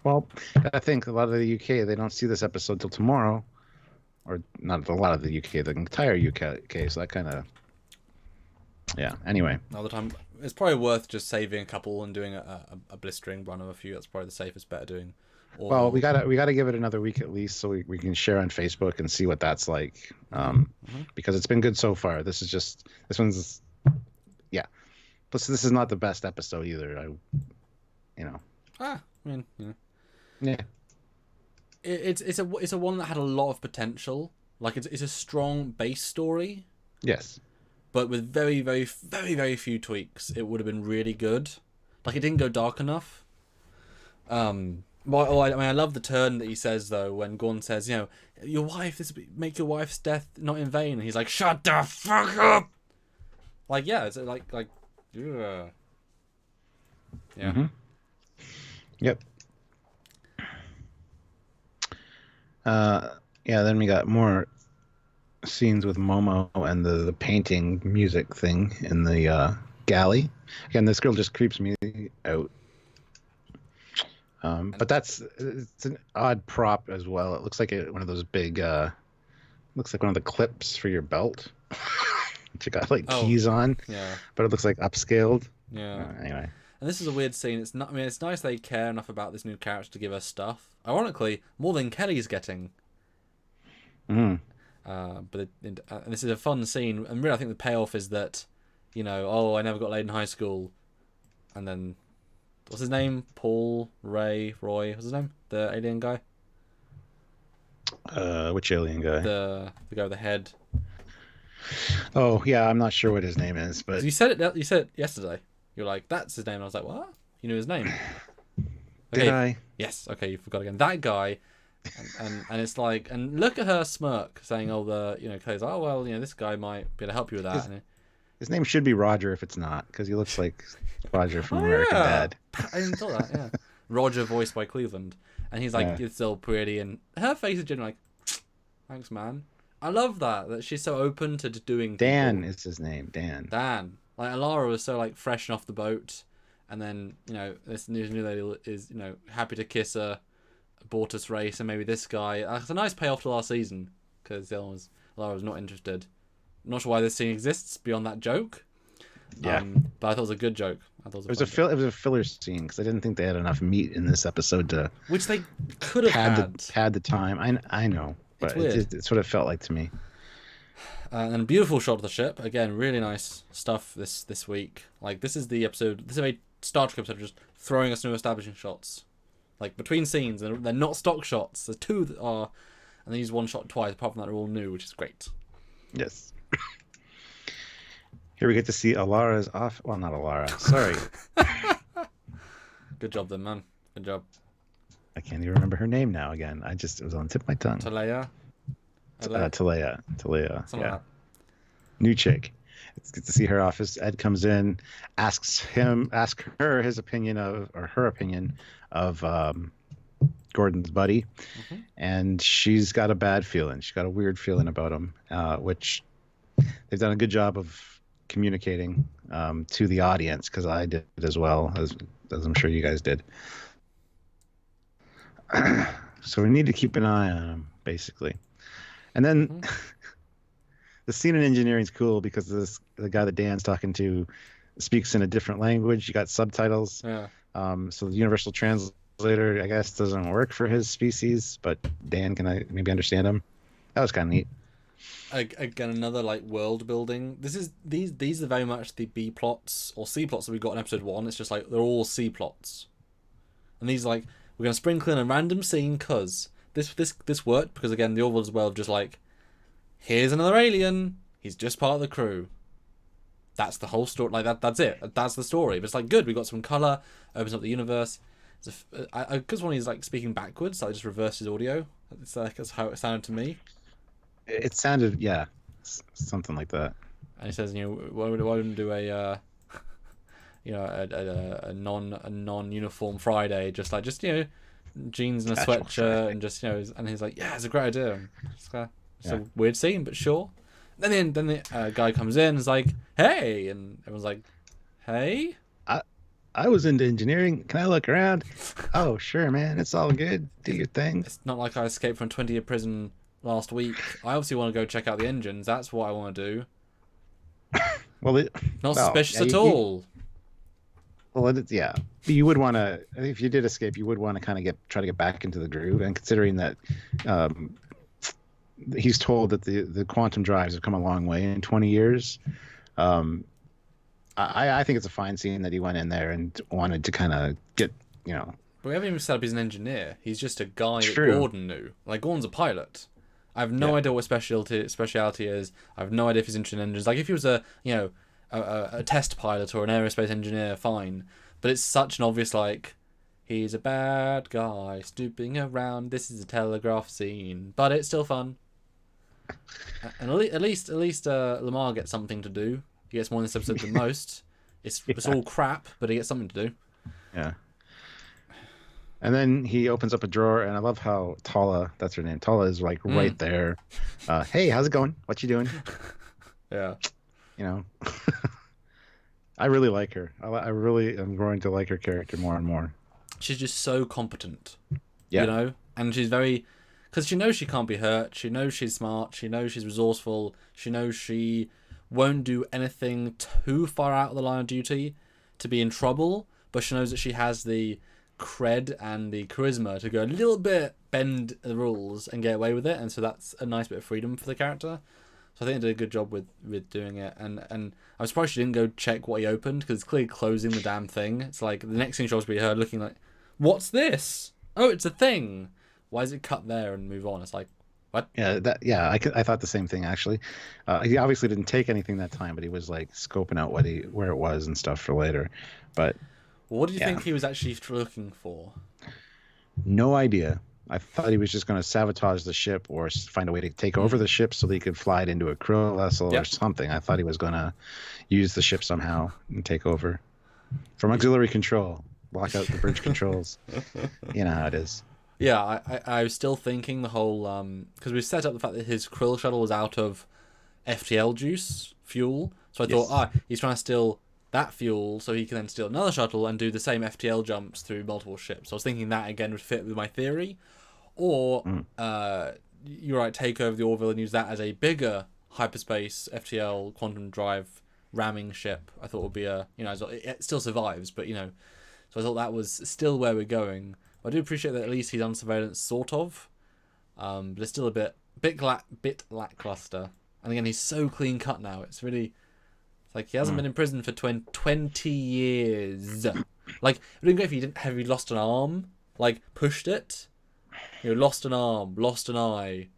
well, I think a lot of the UK, they don't see this episode till tomorrow, or not a lot of the UK, the entire UK. So that kind of, yeah. Anyway, All the time, it's probably worth just saving a couple and doing a blistering run of a few. That's probably the safest bet of doing. well, we gotta give it another week at least, so we can share on Facebook and see what that's like. Because it's been good so far. This one's, yeah. Plus, this is not the best episode either. I mean, Yeah. it's a one that had a lot of potential. Like it's a strong base story, Yes. but with very, very, very, very few tweaks, it would have been really good. Like it didn't go dark enough. Well, I mean, I love the turn that he says though when Gordon says, your wife, make your wife's death not in vain, and he's like, shut the fuck up. Like, yeah, it's like, ugh. Yeah. Mm-hmm. Yep. Yeah. Then we got more scenes with Momo and the painting music thing in the galley. Again, this girl just creeps me out. But it's an odd prop as well. It looks like one of those big, looks like one of the clips for your belt. Which you got keys on. Yeah. But it looks like upscaled. Yeah. Anyway. And this is a weird scene. It's not. I mean, it's nice they care enough about this new character to give us stuff. Ironically, more than Kelly's getting. Mm. But this is a fun scene, and really, I think the payoff is that, oh, I never got laid in high school, and then, what's his name? Paul, Roy, what's his name? The alien guy. Which alien guy? The guy with the head. Oh yeah, I'm not sure what his name is, but You said it. You said it yesterday. You're like, that's his name. And I was like, what? You knew his name? Did I? Yes. Okay, you forgot again. That guy. And it's like, and look at her smirk, saying, "Oh, Claire's, oh well, this guy might be able to help you with that." His name should be Roger if it's not, because he looks like Roger from American Dad. I didn't thought that. Yeah, Roger, voiced by Cleveland, and he's like, "It's so pretty," and her face is generally like, "Thanks, man." I love that she's so open to doing. Dan is his name. Dan. Like Alara was so like fresh and off the boat, and then this new lady is happy to kiss her. Bortus race, and maybe this guy. It's a nice payoff to last season because Lara was not interested. I'm not sure why this scene exists beyond that joke. Yeah, but I thought it was a good joke. I thought it was a filler scene because I didn't think they had enough meat in this episode to. Which they could have had the time. I know, but it's what it felt like to me. And a beautiful shot of the ship. Again, really nice stuff this week. Like this is the episode. This is a Star Trek episode, just throwing us new establishing shots. Like between scenes, and they're not stock shots. There's two that are, and they use one shot twice. Apart from that, they're all new, which is great. Yes. Here we get to see Alara's off. Well, not Alara. Sorry. Good job, then, man. Good job. I can't even remember her name now. Again, it was on the tip of my tongue. Talea. Talea. Something Yeah, like new chick. It's good to see her office. Ed comes in, asks her his opinion or her opinion of Gordon's buddy, that. Hmm. and she's got a bad feeling. She's got a weird feeling about him, which they've done a good job of communicating to the audience, because I did as well, as I'm sure you guys did. So we need to keep an eye on him, basically. And then the scene in engineering is cool because the guy that Dan's talking to speaks in a different language. You got subtitles. Yeah. So the universal translator, I guess, doesn't work for his species, but Dan can maybe understand him. That was kind of neat. Again, another like world building. These are very much the B plots or C plots that we got in episode 1. It's just like they're all C plots, and these are like we're gonna sprinkle in a random scene because this worked because again the Orville as well just like here's another alien. He's just part of the crew. That's the whole story. Like that's it. That's the story. But it's like good. We got some color. Opens up the universe. Because when he's like speaking backwards, so I just reversed his audio. It's like that's how it sounded to me. It sounded, yeah, something like that. And he says, why wouldn't do a a non-uniform Friday, just jeans and a Casual sweatshirt Friday. and just and he's like, yeah, it's a great idea. It's Yeah. a weird scene, but sure. Then the guy comes in and is like, hey, and everyone's like, hey. I was into engineering. Can I look around? Oh, sure, man. It's all good. Do your thing. It's not like I escaped from 20-year prison last week. I obviously want to go check out the engines. That's what I want to do. Well, Not suspicious at yeah, all. Yeah. You would want to, if you did escape, you would want to kind of try to get back into the groove. And considering that he's told that the quantum drives have come a long way in 20 years, I think it's a fine scene that he went in there and wanted to kind of get, But we haven't even set up he's an engineer. He's just a guy True. that Gordon knew. Like, Gordon's a pilot. I have no idea what speciality is. I have no idea if he's interested in engines. Like, if he was a test pilot or an aerospace engineer, fine. But it's such an obvious, like, he's a bad guy snooping around. This is a telegraph scene. But it's still fun. And at least Lamar gets something to do. He gets more in this episode than most. It's all crap, but he gets something to do. Yeah. And then he opens up a drawer, and I love how Tala, that's her name, Tala is like right there. Hey, how's it going? What you doing? Yeah. I really like her. I really am growing to like her character more and more. She's just so competent. Yeah. And she's very... Because she knows she can't be hurt. She knows she's smart. She knows she's resourceful. She knows she won't do anything too far out of the line of duty to be in trouble. But she knows that she has the cred and the charisma to go a little bit bend the rules and get away with it. And so that's a nice bit of freedom for the character. So I think they did a good job with doing it. And I'm surprised she didn't go check what he opened, because it's clearly closing the damn thing. It's like the next thing she'll be her looking like, what's this? Oh, it's a thing. Why is it cut there and move on? It's like, what? Yeah, I thought the same thing, actually. He obviously didn't take anything that time, but he was like scoping out where it was and stuff for later. But what do you think he was actually looking for? No idea. I thought he was just going to sabotage the ship or find a way to take over the ship so that he could fly it into a crew vessel or something. I thought he was going to use the ship somehow and take over from auxiliary control, block out the bridge controls. You know how it is. Yeah, I was still thinking the whole because we set up the fact that his krill shuttle was out of FTL juice fuel, so I thought he's trying to steal that fuel so he can then steal another shuttle and do the same FTL jumps through multiple ships. So I was thinking that again would fit with my theory, or you're right, take over the Orville and use that as a bigger hyperspace FTL quantum drive ramming ship. I thought would be it still survives, but so I thought that was still where we're going. I do appreciate that at least he's on surveillance, sort of, but it's still a bit lackluster. And again, he's so clean cut now. It's like he hasn't been in prison for 20 years. Like, it would be great if he didn't have lost an arm, like pushed it, lost an arm, lost an eye.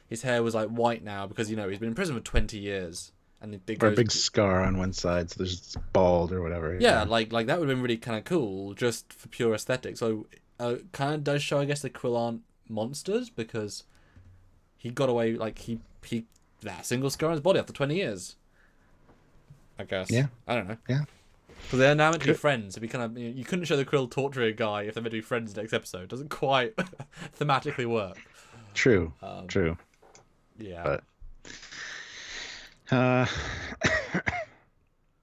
His hair was like white now because he's been in prison for 20 years. And or a big scar on one side, so there's bald or whatever. Yeah, like that would have been really kind of cool, just for pure aesthetics. So kind of does show, I guess, the Krill aren't monsters, because he got away, like, he that single scar on his body after 20 years. I guess. Yeah. I don't know. Yeah. Because they're now meant to be friends. So we kind of, you couldn't show the Krill torturing a guy if they're meant to be friends next episode. It doesn't quite thematically work. True. True. Yeah. But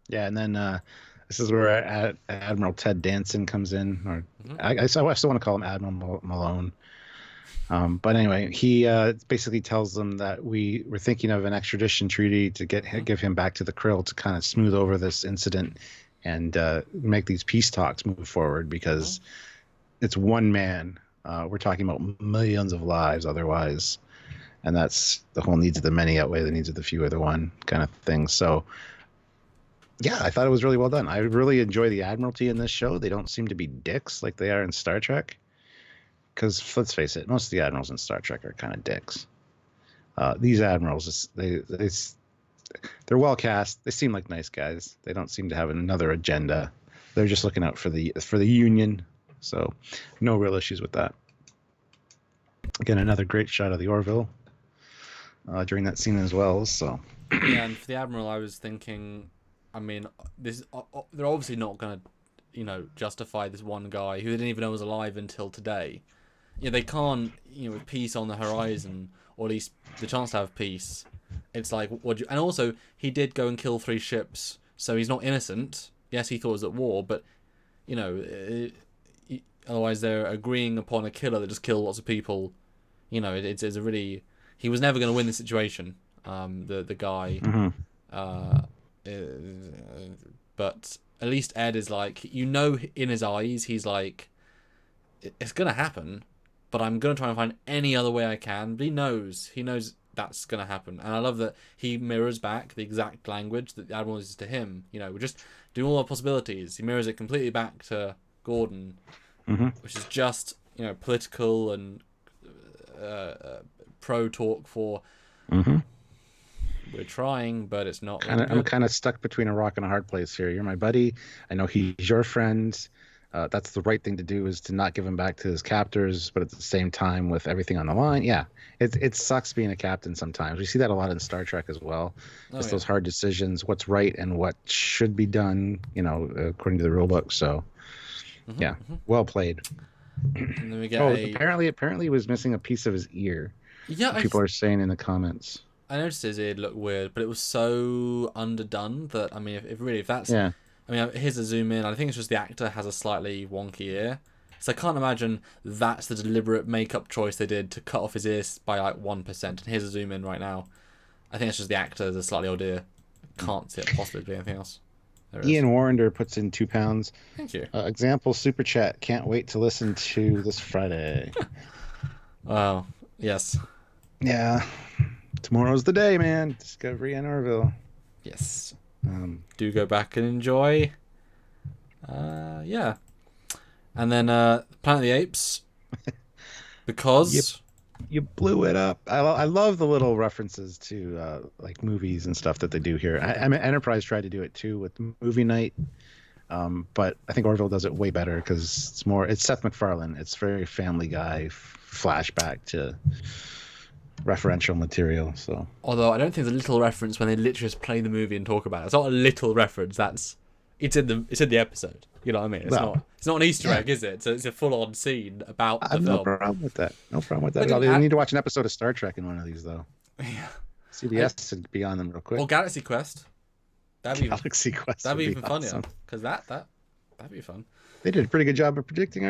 yeah, and then this is where Admiral Ted Danson comes in, or I still want to call him Admiral Malone. But anyway, he basically tells them that we're thinking of an extradition treaty to give him back to the Krill to kind of smooth over this incident and make these peace talks move forward, because it's one man. We're talking about millions of lives otherwise. And that's the whole needs of the many outweigh the needs of the few or the one kind of thing. So, yeah, I thought it was really well done. I really enjoy the Admiralty in this show. They don't seem to be dicks like they are in Star Trek. Because let's face it, most of the admirals in Star Trek are kind of dicks. These admirals, they're well cast. They seem like nice guys. They don't seem to have another agenda. They're just looking out for the Union. So, no real issues with that. Again, another great shot of the Orville during that scene as well. So, yeah, and for the Admiral, I was thinking, I mean, they're obviously not going to, justify this one guy who they didn't even know was alive until today. They can't, with peace on the horizon, or at least the chance to have peace. It's like, and also, he did go and kill 3 ships, so he's not innocent. Yes, he thought it was at war, but, otherwise they're agreeing upon a killer that just killed lots of people. It's a really, he was never going to win the situation, the guy. But at least Ed is like, in his eyes, he's like, it's going to happen, but I'm going to try and find any other way I can. But he knows that's going to happen. And I love that he mirrors back the exact language that the Admiral uses to him. We're just doing all our possibilities. He mirrors it completely back to Gordon, which is just, political and pro talk for we're trying, but it's not really I'm kind of stuck between a rock and a hard place here. You're my buddy. I know he's your friend. That's the right thing to do, is to not give him back to his captors, but at the same time, with everything on the line, yeah, it sucks being a captain sometimes. We see that a lot in Star Trek as well. Those hard decisions, what's right and what should be done, according to the rule book. So, well played. And then we get apparently he was missing a piece of his ear. Yeah, people are saying in the comments. I noticed his ear looked weird, but it was so underdone that, I mean, if that's... Yeah. I mean, here's a zoom in. I think it's just the actor has a slightly wonky ear. So I can't imagine that's the deliberate makeup choice they did to cut off his ears by like 1%. And here's a zoom in right now. I think it's just the actor has a slightly odd ear. Can't see it possibly be anything else. Ian Warrender puts in £2. Thank you. Example super chat. Can't wait to listen to this Friday. Wow. Yes. Yeah. Tomorrow's the day, man. Discovery and Orville. Yes. Do go back and enjoy. Yeah. And then Planet of the Apes. Because... You blew it up. I love the little references to like movies and stuff that they do here. I mean, Enterprise tried to do it too with movie night, but I think Orville does it way better because it's Seth MacFarlane. It's very Family Guy flashback to referential material. So, although I don't think there's a little reference when they literally just play the movie and talk about it. It's not a little reference. It's in the episode. You know what I mean? It's not an Easter egg, is it? So it's a full-on scene about the film. No problem with that. No problem with that at all. They need to watch an episode of Star Trek in one of these, though. Yeah. CBS would be on them real quick. Or Galaxy Quest. Galaxy Quest. That'd be even funnier. Because that'd be fun. They did a pretty good job of predicting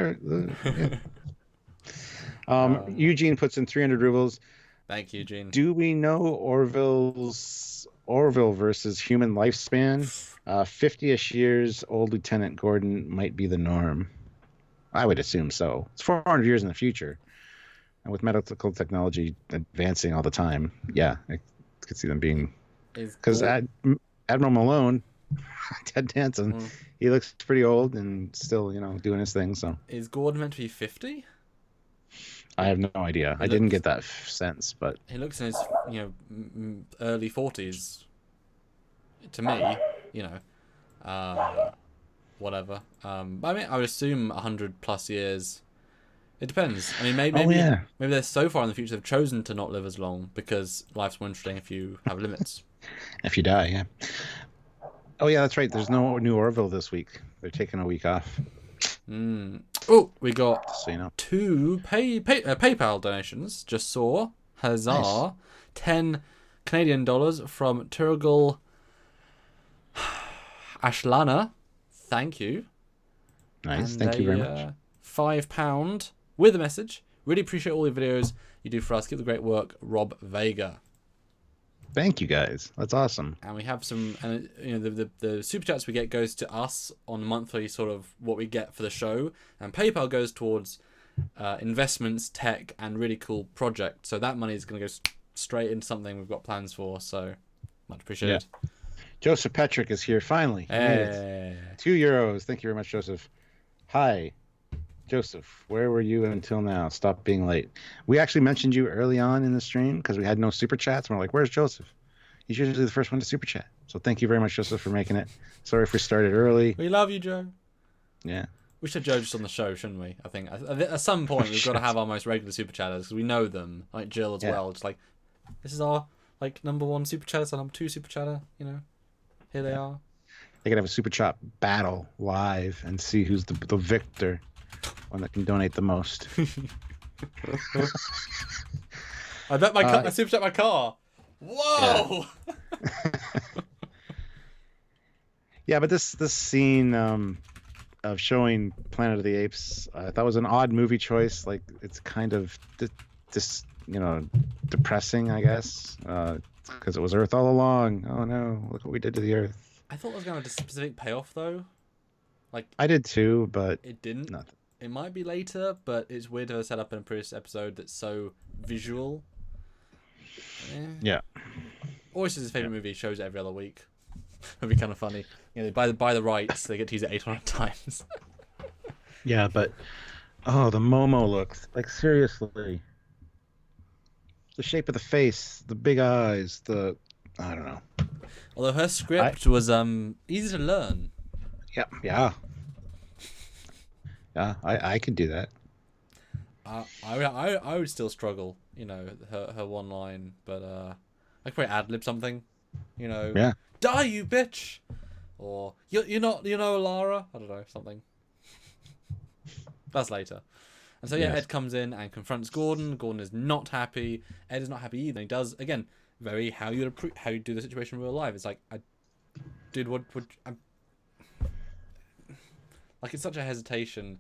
Eugene puts in 300 rubles. Thank you, Eugene. Do we know Orville versus human lifespan? 50-ish years old Lieutenant Gordon might be the norm. I would assume so. It's 400 years in the future. And with medical technology advancing all the time, yeah, I could see them being... Because Admiral Malone, Ted Danson, he looks pretty old and still, doing his thing. So is Gordon meant to be 50? I have no idea. I didn't get that sense, but... He looks in his, early 40s. To me, whatever. I mean, I would assume 100 plus years It depends. I mean, maybe they're so far in the future they've chosen to not live as long because life's more interesting if you have limits. If you die, yeah. Oh yeah, that's right. There's no new Orville this week. They're taking a week off. Oh, we got So you know. 2 PayPal donations. Just saw. Huzzah. Nice. 10 Canadian dollars from Turgal Ashlana. Thank you. Nice. And thank you very much. £5 with a message. Really appreciate all the videos you do for us. Keep the great work, Rob Vega. Thank you guys. That's awesome. And we have some, and you know, the super chats we get goes to us on monthly, sort of what we get for the show, and PayPal goes towards investments, tech, and really cool projects. So that money is going to go straight into something we've got plans for. So much appreciated. Yeah. Joseph Petrick is here finally. Hey. €2. Thank you very much, Joseph. Hi, Joseph. Where were you until now? Stop being late. We actually mentioned you early on in the stream because we had no super chats. And we're like, where's Joseph? He's usually the first one to super chat. So thank you very much, Joseph, for making it. Sorry if we started early. We love you, Joe. Yeah. We should have Joe just on the show, shouldn't we? I think at some point we've got to have our most regular super chatters because we know them, like Jill as well. Just like, this is our like number 1 super chatter, so number 2 super chatter. You know, here they are. They could have a super chat battle live and see who's the victor, one that can donate the most. I bet I super chat my car. Whoa! Yeah, yeah, but this scene of showing Planet of the Apes, I thought was an odd movie choice. Like, it's kind of just depressing, I guess, because it was Earth all along. Oh no, look what we did to the Earth. I thought it was going to have a specific payoff though. Like, I did too, but it didn't. Nothing. It might be later, but it's weird to have set up in a previous episode that's so visual. Yeah. Always his favorite movie, shows it every other week. It'd be kind of funny. You know, they buy the rights, they get to use it 800 times. Yeah, but the Momo looks like, seriously. The shape of the face, the big eyes, I don't know. Although her script was easy to learn. Yeah. Yeah, I could do that. I would still struggle, you know, her one line, but I could probably ad-lib something, you know. Yeah. Die, you bitch! Or, you're not, you know, Lara? I don't know, something. That's later. And so, yeah, yes. Ed comes in and confronts Gordon. Gordon is not happy. Ed is not happy either. He does, again, very how you do the situation in real life. It's like, like, it's such a hesitation.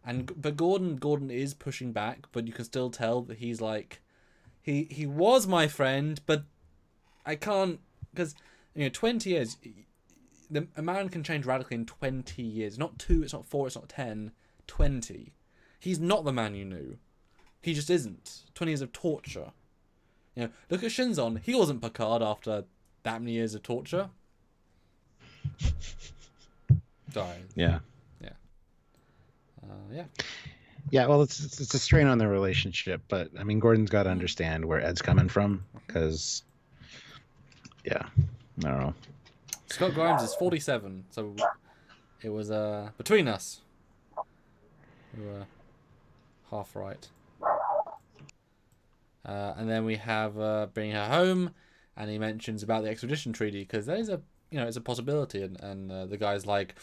But Gordon is pushing back, but you can still tell that he's like, he was my friend, but I can't, because, you know, 20 years, a man can change radically in 20 years. Not 2, it's not 4, it's not 10, 20. He's not the man you knew. He just isn't. 20 years of torture. You know, look at Shinzon. He wasn't Picard after that many years of torture. Sorry. Yeah. Yeah. Yeah, well, it's a strain on their relationship, but I mean, Gordon's got to understand where Ed's coming from, because, yeah, I don't know. Scott Grimes is 47, so it was between us. We were half right. And then we have bringing her home, and he mentions about the extradition treaty, because that is it's a possibility, and the guy's like,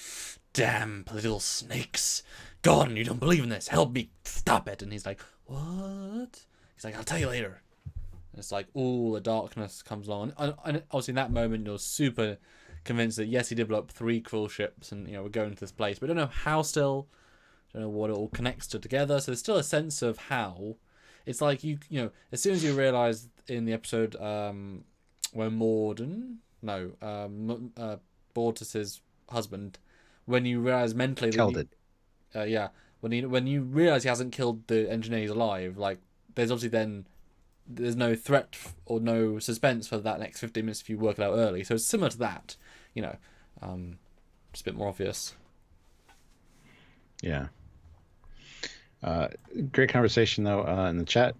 damn political snakes. Gordon, you don't believe in this. Help me stop it. And he's like, what? He's like, I'll tell you later. And it's like, the darkness comes along. And obviously in that moment, you're super convinced that, yes, he did blow up 3 cruel ships and, you know, we're going to this place. But we don't know how still. Don't know what it all connects to together. So there's still a sense of how. It's like, you know, as soon as you realise in the episode when Bortus's husband, when you realise mentally that when you realise he hasn't killed the engineer, he's alive, like, there's obviously then there's no threat or no suspense for that next 15 minutes if you work it out early. So it's similar to that, you know, just a bit more obvious. Yeah. Great conversation though in the chat.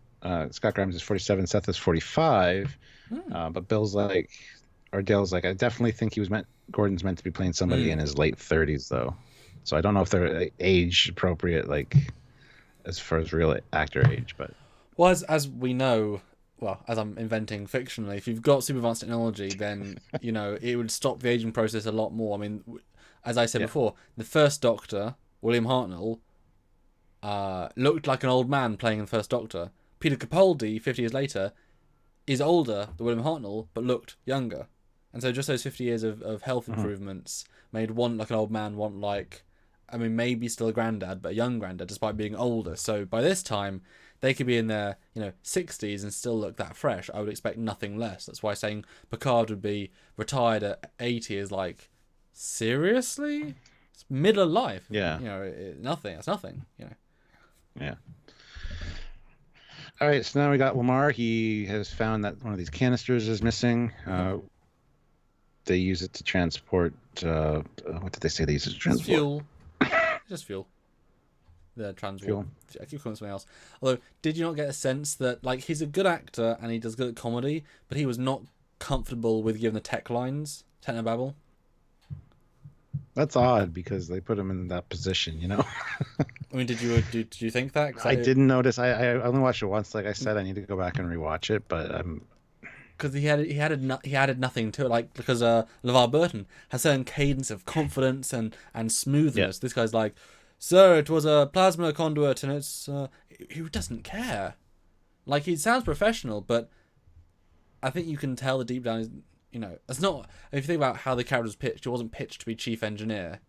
Scott Grimes is 47, Seth is 45, but Bill's like, or Dale's like, I definitely think Gordon's meant to be playing somebody in his late 30s though. So I don't know if they're age appropriate, like as far as real actor age, but Well, as we know, well, as I'm inventing fictionally, if you've got super advanced technology, then it would stop the aging process a lot more. I mean, as I said before, the first Doctor, William Hartnell, looked like an old man playing the first Doctor. Peter Capaldi, 50 years later, is older than William Hartnell, but looked younger. And so just those 50 years of health improvements made one like an old man, one like, I mean, maybe still a granddad, but a young granddad, despite being older. So by this time, they could be in their 60s and still look that fresh. I would expect nothing less. That's why saying Picard would be retired at 80 is like, seriously? It's middle of life. Yeah. Nothing. That's nothing. Yeah. All right, so now we got Lamar. He has found that one of these canisters is missing. They use it to transport. What did they say they use it to transport? Fuel. Just fuel. The transport. Fuel. I keep calling it something else. Although, did you not get a sense that he's a good actor and he does good at comedy, but he was not comfortable with giving the tech lines, technobabble? That's odd because they put him in that position, I mean, did you think that? I didn't notice. I only watched it once. Like I said, I need to go back and rewatch it, but because he added nothing to it, because LeVar Burton has a certain cadence of confidence and smoothness. This guy's like, sir, it was a plasma conduit, and it's he doesn't care. Like, he sounds professional, but I think you can tell the deep down. It's not. If you think about how the character was pitched, it wasn't pitched to be chief engineer.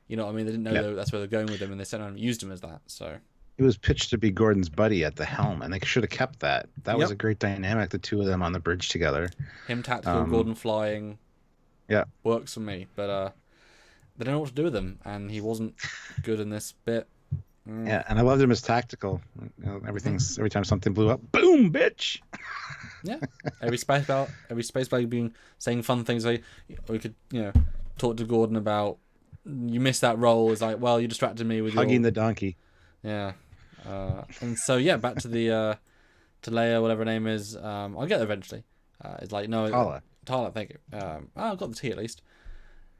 You know what I mean? They didn't know that's where they're going with him, and they sat down and used him as that. So it was pitched to be Gordon's buddy at the helm, and they should have kept that. That was a great dynamic, the two of them on the bridge together. Him tactical, Gordon flying. Yeah, works for me, but they don't know what to do with him, and he wasn't good in this bit. Yeah, and I loved him as tactical. Every time something blew up, boom, bitch. Yeah, every space bag being saying fun things. Like, we could talk to Gordon about, you missed that role. It's like, well, you distracted me with hugging the donkey. Yeah, and so back to the to Leia, whatever her name is. I'll get there eventually. It's like, no, Tala, thank you. I've got the T at least.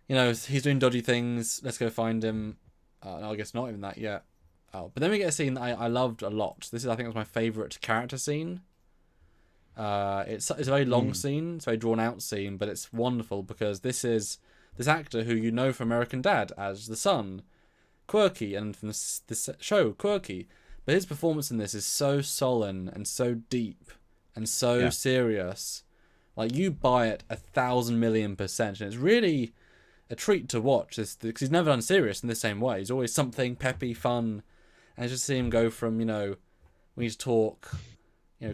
He's doing dodgy things. Let's go find him. No, I guess not even that yet. But then we get a scene that I loved a lot. This is, I think, was my favourite character scene. It's a very long scene. It's a very drawn out scene, but it's wonderful because this is this actor who you know from American Dad as the son, quirky, and from this show, quirky. But his performance in this is so solemn and so deep and so serious. Like, you buy it 1,000,000,000%, and it's really a treat to watch. Because he's never done serious in the same way. He's always something peppy, fun, and just see him go from when he's talk,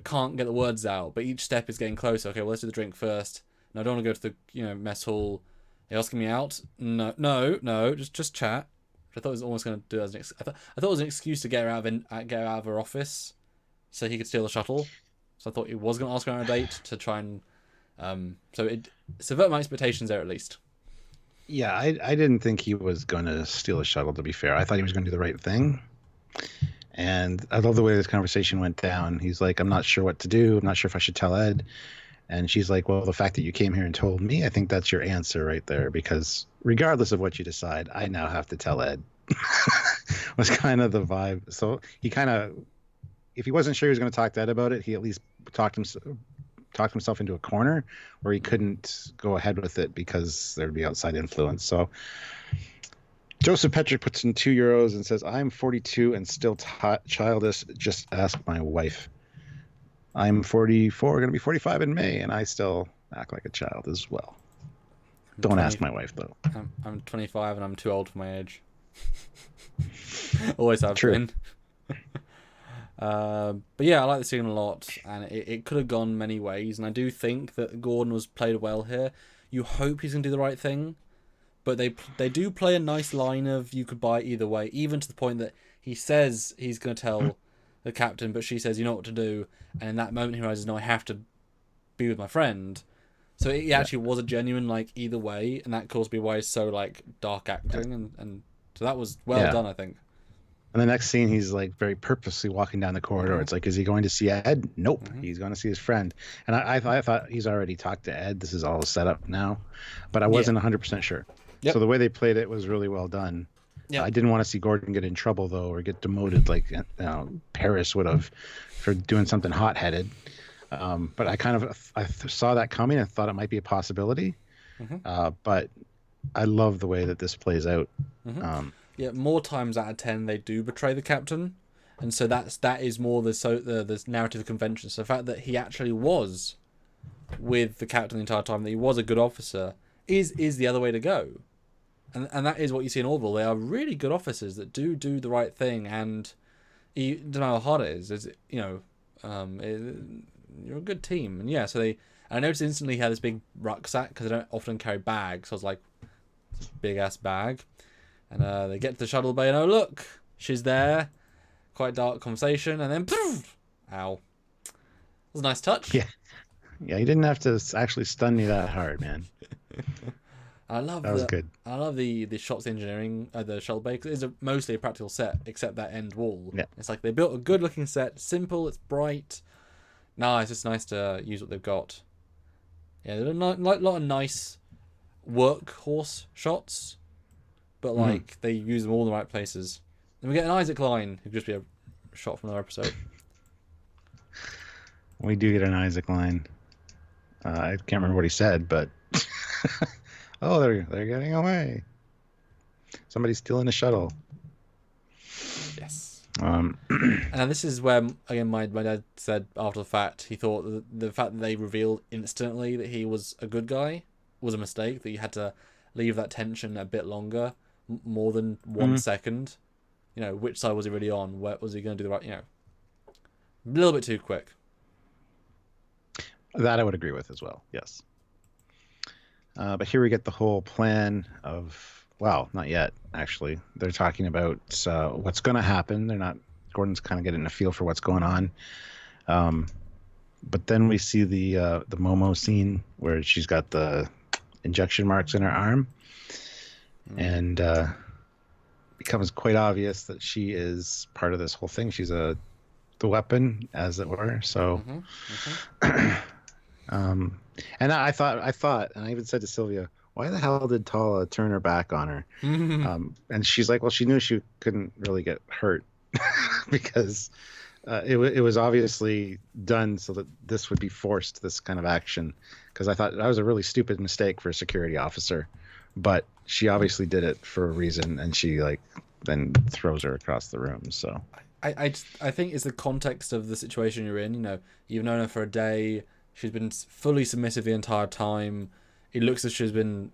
can't get the words out, but each step is getting closer. Okay, well, let's do the drink first. No, I don't want to go to the mess hall. Are you asking me out? No, just chat. Which I thought he was almost going to do as I thought it was an excuse to get her out of her office, so he could steal the shuttle. So I thought he was going to ask her on a date to try and so it subvert my expectations there at least. Yeah, I didn't think he was going to steal a shuttle, to be fair. I thought he was going to do the right thing. And I love the way this conversation went down. He's like, I'm not sure what to do. I'm not sure if I should tell Ed. And she's like, well, the fact that you came here and told me, I think that's your answer right there. Because regardless of what you decide, I now have to tell Ed. Was kind of the vibe. So he kind of, if he wasn't sure he was going to talk to Ed about it, he at least talked himself into a corner where he couldn't go ahead with it because there'd be outside influence. So Joseph Petrick puts in €2 and says, I'm 42 and still childish. Just ask my wife. I'm 44, going to be 45 in May, and I still act like a child as well. Don't ask my wife, though. I'm 25 and I'm too old for my age. Always have been. But yeah, I like the scene a lot, and it could have gone many ways, and I do think that Gordon was played well here. You hope he's going to do the right thing, but they do play a nice line of you could buy it either way, even to the point that he says he's going to tell the captain, but she says, you know what to do, and in that moment he realizes, no, I have to be with my friend. So it actually was a genuine, either way, and that caused me why he's so, dark acting, and so that was well done, I think. And the next scene, he's very purposely walking down the corridor. It's like, is he going to see Ed? Nope. He's going to see his friend. And I thought he's already talked to Ed. This is all set up now. But I wasn't 100% sure. Yep. So the way they played it was really well done. Yeah. I didn't want to see Gordon get in trouble though, or get demoted like Paris would have for doing something hot-headed. But I saw that coming and thought it might be a possibility. But I love the way that this plays out. Yeah, more times out of 10 they do betray the captain, and so that is more the narrative convention. So the fact that he actually was with the captain the entire time, that he was a good officer, is the other way to go. And that is what you see in Orville. They are really good officers that do the right thing, and you don't know how hard it is. You're a good team. And yeah, so I noticed instantly he had this big rucksack, because they don't often carry bags. So I was like, big ass bag. And they get to the shuttle bay, and oh look, she's there. Quite dark conversation, and then poof, ow. It was a nice touch. Yeah, you didn't have to actually stun me that hard, man. That was good. I love the shots engineering, the shuttle bay, because it's mostly a practical set, except that end wall. Yeah. It's like they built a good looking set, simple, it's bright. No, it's just nice to use what they've got. Yeah, there's a lot of nice workhorse shots, but like they use them all in the right places. And we get an Isaac line, who could just be a shot from another episode. We do get an Isaac line. I can't remember what he said, but oh, they're getting away. Somebody's stealing a shuttle. Yes. And this is where, again, my dad said after the fact, he thought that the fact that they revealed instantly that he was a good guy was a mistake, that you had to leave that tension a bit longer, more than 1 second. Which side was he really on? Where was he going to do the right, a little bit too quick. That I would agree with as well, yes. But here we get the whole plan of, well, not yet, actually. They're talking about what's going to happen. Gordon's kind of getting a feel for what's going on. But then we see the Momo scene where she's got the injection marks in her arm. And becomes quite obvious that she is part of this whole thing. She's the weapon, as it were. So, and I thought, and I even said to Sylvia, why the hell did Tala turn her back on her? And she's like, well, she knew she couldn't really get hurt because it was obviously done so that this would be forced, this kind of action. Because I thought that was a really stupid mistake for a security officer, but she obviously did it for a reason, and she then throws her across the room. So I think it's the context of the situation you're in. You've known her for a day. She's been fully submissive the entire time. It looks as she's been,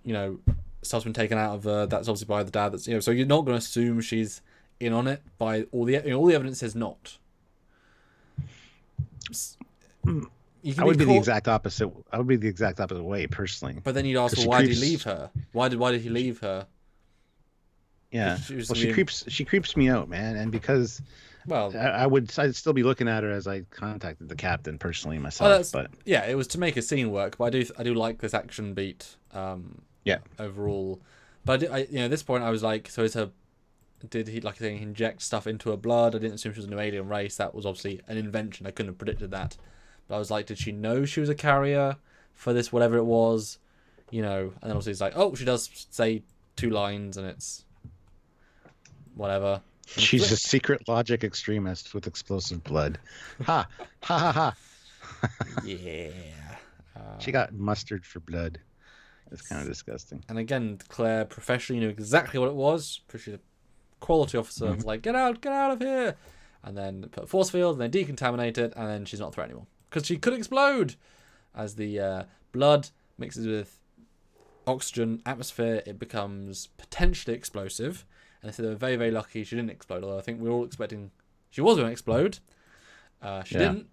stuff's been taken out of her. That's obviously by the dad. That's so you're not going to assume she's in on it by all the evidence says not. I would be the exact opposite. I would be the exact opposite way, personally. But then you'd ask, well, why did he leave her? Why did he leave her? Yeah. She creeps me out, man, and because. Well, I'd still be looking at her as I contacted the captain personally myself. But yeah, it was to make a scene work. But I do like this action beat. Overall, but at this point I was like, so did he inject stuff into her blood? I didn't assume she was a new alien race. That was obviously an invention. I couldn't have predicted that. But I was like, did she know she was a carrier for this, whatever it was? And then obviously it's like, oh, she does say 2 lines and it's whatever. She's a secret logic extremist with explosive blood. Ha! Ha ha ha! Yeah. She got mustard for blood. It's kind of disgusting. And again, Claire professionally knew exactly what it was. She's a quality officer. Like, get out of here! And then put a force field, and then decontaminate it, and then she's not a threat anymore. Because she could explode! As the blood mixes with oxygen, atmosphere, it becomes potentially explosive. And they said they were very, very lucky she didn't explode. Although I think we were all expecting she was going to explode. She didn't.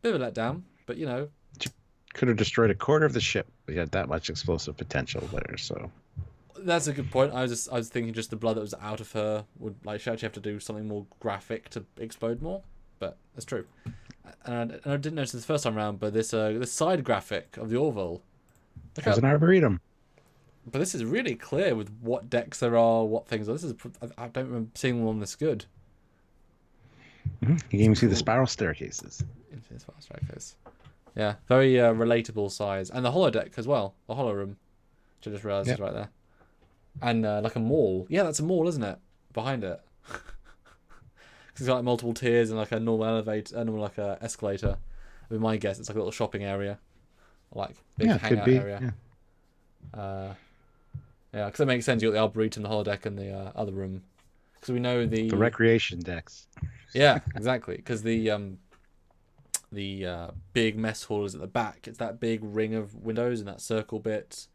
Bit of a letdown, but She could have destroyed a quarter of the ship. We had that much explosive potential there, so. That's a good point. I was thinking just the blood that was out of her would she actually have to do something more graphic to explode more. But that's true. And I didn't notice this the first time around, but this side graphic of the Orville. There's an arboretum. But this is really clear with what decks there are, what things. I don't remember seeing one this good. You can even see the spiral staircases. Spiral staircase. Yeah, very relatable size, and the holodeck as well, the holo room. Which I just realised is right there. And like a mall. Yeah, that's a mall, isn't it? behind it. Because it's got like multiple tiers and like a normal elevator, normal like a escalator. I mean, my guess it's like a little shopping area, like big hangout area. Yeah, because it makes sense. You got the arboretum, the holodeck, and the other room. Because we know the recreation decks. Yeah, exactly. Because the big mess hall is at the back. It's that big ring of windows and that circle bit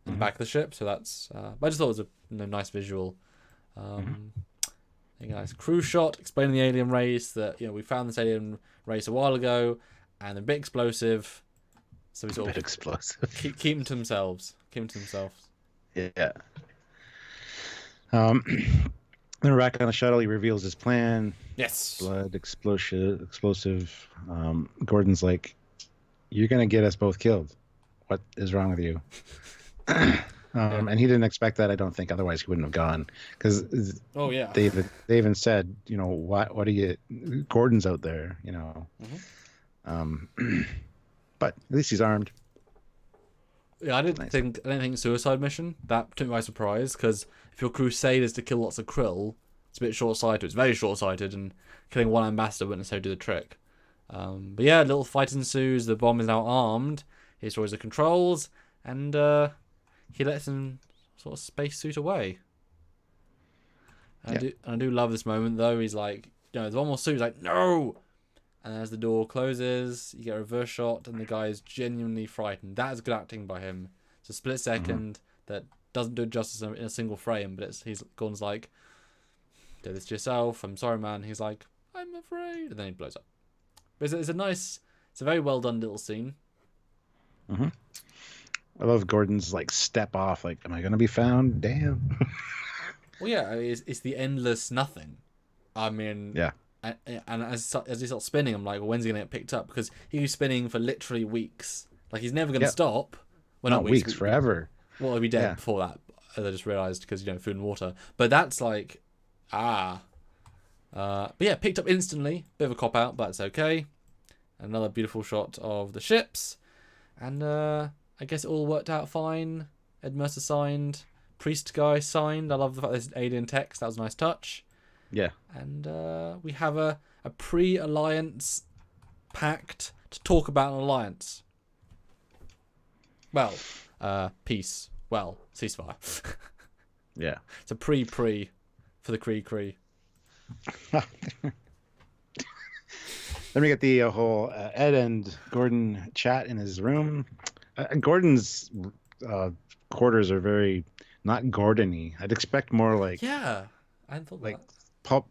in the back of the ship. So that's. I just thought it was a nice visual. Nice crew shot explaining the alien race that we found this alien race a while ago, and they're a bit explosive. So we sort of explosive. Keep them to themselves. Keep them to themselves. Yeah. Then back on the shuttle, he reveals his plan. Yes. Blood, explosive. Gordon's like, "You're gonna get us both killed. What is wrong with you?" And he didn't expect that. I don't think. Otherwise, he wouldn't have gone. Because they even said, what are you? Gordon's out there, But at least he's armed. Yeah, I didn't think suicide mission. That took me by surprise, because if your crusade is to kill lots of krill, it's a bit short-sighted. It's very short-sighted, and killing one ambassador wouldn't necessarily do the trick. But yeah, a little fight ensues. The bomb is now armed. He destroys the controls, and he lets him sort of spacesuit away. I do love this moment, though. He's like, there's one more suit. He's like, no! And as the door closes, you get a reverse shot, and the guy is genuinely frightened. That is good acting by him. It's a split second that doesn't do it justice in a single frame, but Gordon's like, do this to yourself. I'm sorry, man. He's like, I'm afraid. And then he blows up. But it's a very well done little scene. I love Gordon's step off. Like, am I going to be found? Damn. Well, yeah, it's the endless nothing. I mean, yeah. And as he starts spinning, I'm like, well, when's he going to get picked up? Because he was spinning for literally weeks. Like, he's never going to stop. Well, not weeks, forever. Well, he'll be dead before that, as I just realised, because, food and water. But that's like, but yeah, picked up instantly. Bit of a cop-out, but it's okay. Another beautiful shot of the ships. And I guess it all worked out fine. Ed Mercer signed. Priest guy signed. I love the fact there's alien text. That was a nice touch. Yeah. And we have a pre-alliance pact to talk about an alliance. Well, peace. Well, ceasefire. Yeah. It's a pre for the Kree. Then we get the whole Ed and Gordon chat in his room. Gordon's quarters are very not Gordon-y. I'd expect more like I hadn't thought like that. pop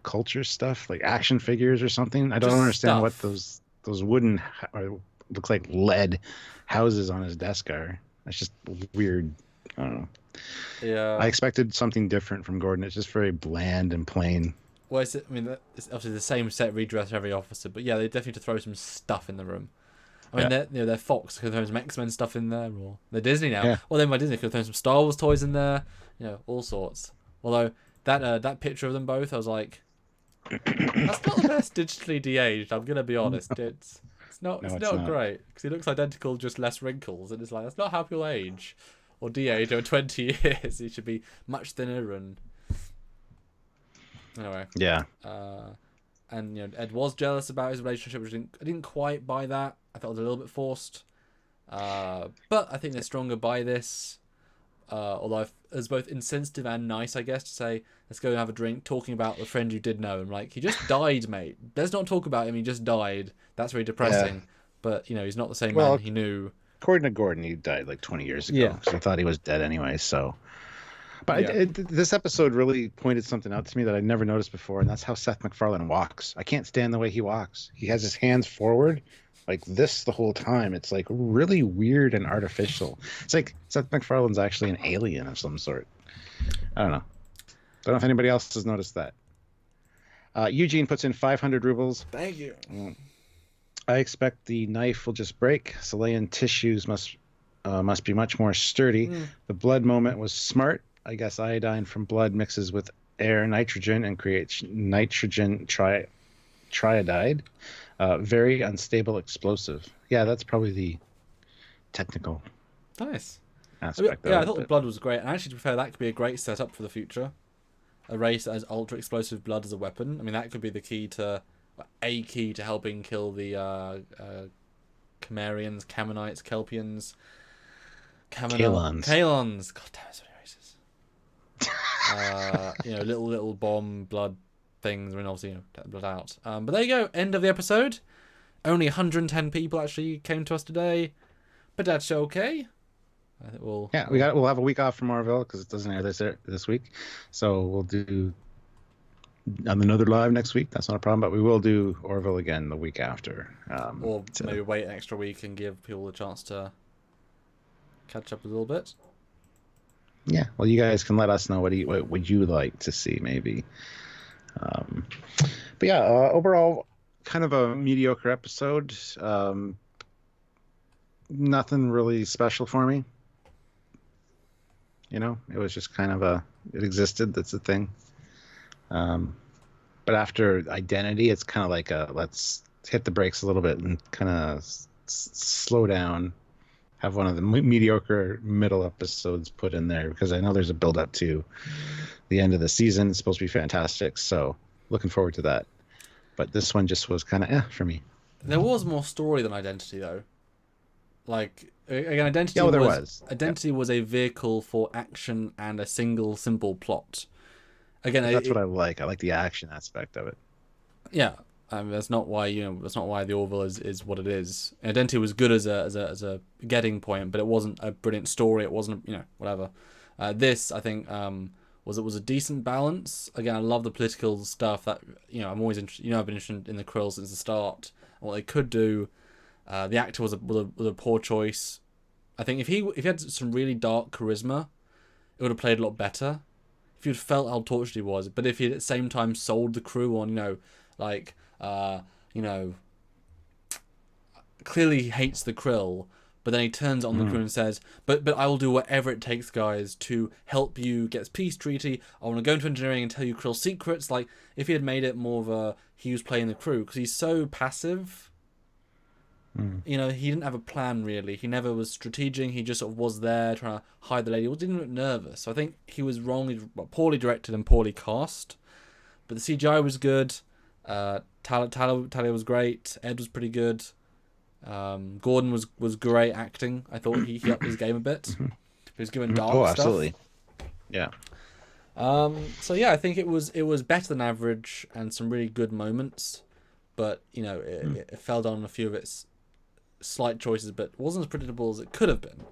culture stuff, like action figures or something. I don't understand what those wooden or looks like lead houses on his desk are. That's just weird. I don't know. Yeah. I expected something different from Gordon. It's just very bland and plain. Well, it's obviously the same set redress for every officer, but yeah, they definitely need to throw some stuff in the room. I mean, they're Fox, could throw some X-Men stuff in there, or they're Disney now. Yeah. Well, then by Disney, could throw some Star Wars toys in there, all sorts. Although that picture of them both, I was like, that's not the best digitally de-aged. I'm gonna be honest. It's not great, because he looks identical, just less wrinkles, and it's like that's not how people age or de-age over 20 years. He should be much thinner and anyway. Yeah. And Ed was jealous about his relationship, which I didn't quite buy that. I thought it was a little bit forced. But I think they're stronger by this. Although it's both insensitive and nice, I guess, to say, let's go and have a drink, talking about the friend you did know. I'm like, he just died, mate. Let's not talk about him. He just died. That's very depressing. Yeah. But, he's not the same man he knew. According to Gordon, he died like 20 years ago. Yeah. So he thought he was dead anyway, so... But this episode really pointed something out to me that I'd never noticed before, and that's how Seth MacFarlane walks. I can't stand the way he walks. He has his hands forward like this the whole time. It's like really weird and artificial. It's like Seth MacFarlane's actually an alien of some sort. I don't know. Don't know if anybody else has noticed that. Eugene puts in 500 rubles. Thank you. I expect the knife will just break. Selayan tissues must be much more sturdy. The blood moment was smart. I guess iodine from blood mixes with air nitrogen and creates nitrogen triodide. Very unstable explosive. Yeah, that's probably the technical aspect. I thought the blood was great. And actually, to be fair, that could be a great setup for the future. a race that has ultra explosive blood as a weapon. I mean, that could be the key to helping kill the Camarians, Cammonites, Kelpians, Kalons. God damn it, so many races. Little bomb blood things. I mean, obviously, blood out. But there you go. End of the episode. Only 110 people actually came to us today, but that's okay. I think we'll have a week off from Orville because it doesn't air this week, so we'll do another live next week. That's not a problem, but we will do Orville again the week after. Or maybe wait an extra week and give people a chance to catch up a little bit. Yeah, well, you guys can let us know what would you like to see, maybe. But yeah, overall, kind of a mediocre episode. Nothing really special for me. It was just kind of it existed. That's the thing. But after Identity, it's kind of like let's hit the brakes a little bit and kind of slow down. Have one of the mediocre middle episodes put in there because I know there's a build up to the end of the season. It's supposed to be fantastic. So looking forward to that. But this one just was kind of for me. There was more story than Identity, though. Like, again, Identity Identity was a vehicle for action and a single, simple plot. Again, that's what I like. I like the action aspect of it. Yeah, that's not why the Orville is what it is. Identity was good as a getting point, but it wasn't a brilliant story. It wasn't whatever. This, I think, was a decent balance. Again, I love the political stuff. That I'm always interested. I've been interested in the Krill since the start. And what they could do. The actor was a poor choice. I think if he had some really dark charisma, it would have played a lot better. If you'd felt how tortured he was, but if he at the same time sold the crew on, clearly he hates the Krill, but then he turns on the crew and says, but I will do whatever it takes, guys, to help you get this peace treaty. I want to go into engineering and tell you Krill secrets. Like, if he had made it more of he was playing the crew, because he's so passive. He didn't have a plan, really. He never was strategic. He just sort of was there trying to hide the lady. He didn't look nervous. So I think he was poorly directed and poorly cast. But the CGI was good. Talia was great. Ed was pretty good. Gordon was great acting. I thought he upped his game a bit. He was given dark stuff. Absolutely. Yeah. So yeah, I think it was better than average and some really good moments. But, it fell down on a few of its slight choices, but wasn't as predictable as it could have been.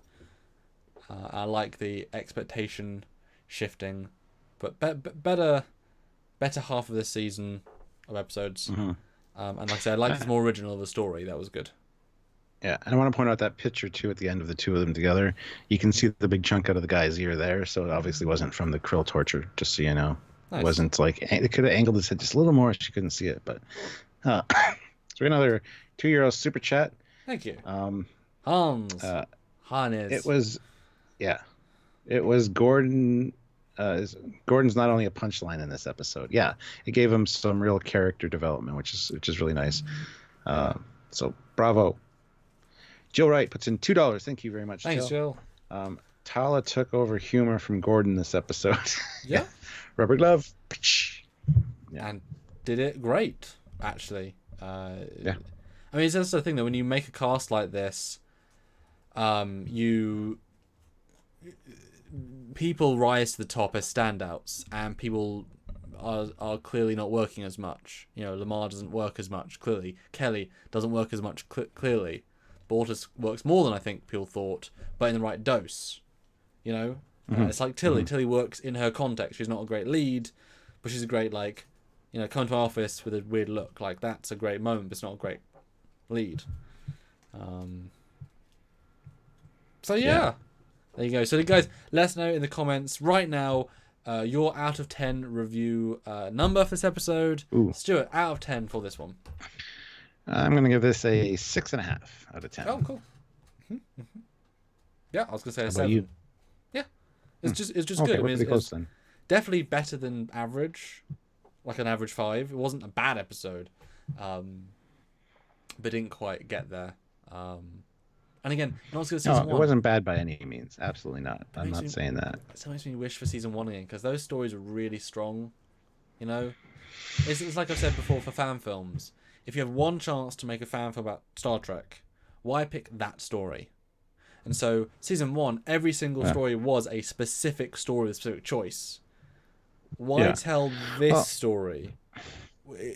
I like the expectation shifting, but better half of this season of episodes. And like I said, I like it's more original of a story. That was good. Yeah, and I want to point out that picture too at the end of the two of them together. You can see the big chunk out of the guy's ear there, so it obviously wasn't from the Krill torture. Just so you know, Nice. It wasn't like they could have angled his head just a little more. She couldn't see it, but so another €2 super chat. Thank you. Hans. It was Gordon. Gordon's not only a punchline in this episode. Yeah, it gave him some real character development, which is really nice. So bravo. Jill Wright puts in $2. Thank you very much. Thanks, Jill. Tala took over humor from Gordon this episode. Yeah. Rubber glove. Yeah. And did it great, actually. Yeah. I mean, it's just the thing that when you make a cast like this, people rise to the top as standouts, and people are clearly not working as much. Lamar doesn't work as much, clearly. Kelly doesn't work as much, clearly. Bortus works more than I think people thought, but in the right dose. It's like Tilly. Tilly works in her context. She's not a great lead, but she's a great, come to my office with a weird look. Like, that's a great moment, but it's not a great lead. So, yeah. There you go. So, guys, let us know in the comments right now your out of 10 review number for this episode. Ooh. Stuart, out of 10 for this one. I'm going to give this a 6.5 out of 10. Oh, cool. Yeah, I was going to say a 7. You? Yeah. It's just okay, good. I mean, it's then. Definitely better than average, like an average 5. It wasn't a bad episode, but didn't quite get there. And again, not as good as No, season it one. wasn't bad by any means. Absolutely not. I'm not saying that. It makes me wish for season one again, because those stories are really strong. You know, it's like I've said before for fan films. If you have one chance to make a fan film about Star Trek, why pick that story? And so season one, every single story was a specific story, a specific choice. Why tell this story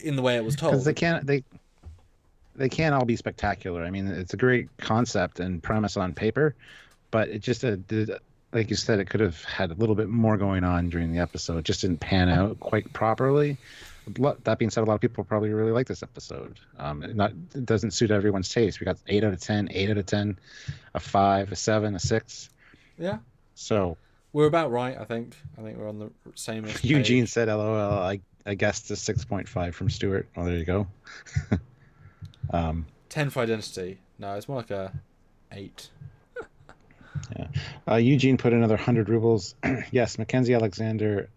in the way it was told? Because they can't all be spectacular. I mean, it's a great concept and premise on paper, but it just like you said, it could have had a little bit more going on during the episode. It just didn't pan out quite properly. That being said, a lot of people probably really like this episode. It doesn't suit everyone's taste. We got 8 out of 10, 8 out of 10, a 5, a 7, a 6. Yeah. So we're about right, I think. I think we're on the same page. Eugene said, LOL, I guessed a 6.5 from Stuart. Oh, there you go. 10 for Identity. No, it's more like a 8. Yeah. Eugene put another 100 rubles. Yes, Mackenzie Alexander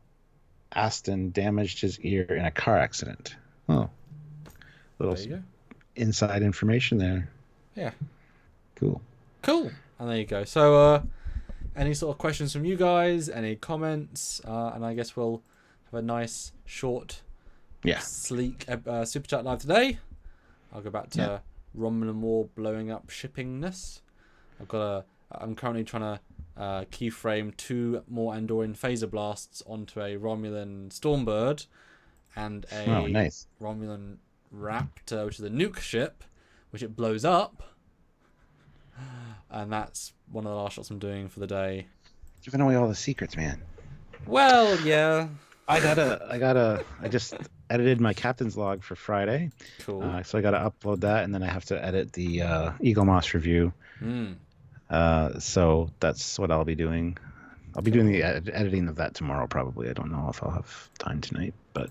Aston damaged his ear in a car accident. Oh, little inside information there. Yeah. Cool. And there you go. So, any sort of questions from you guys? Any comments? And I guess we'll have a nice, short, sleek Super Chat live today. I'll go back to Romulan War blowing up shippingness. I'm currently trying to keyframe 2 more Andorian phaser blasts onto a Romulan Stormbird and a Romulan Raptor, which is a nuke ship, which it blows up. And that's one of the last shots I'm doing for the day. Giving away all the secrets, man. Well, yeah. I just edited my captain's log for Friday. Cool. So I got to upload that, and then I have to edit the Eagle Moss review. So that's what I'll be doing. I'll be doing the editing of that tomorrow, probably. I don't know if I'll have time tonight, but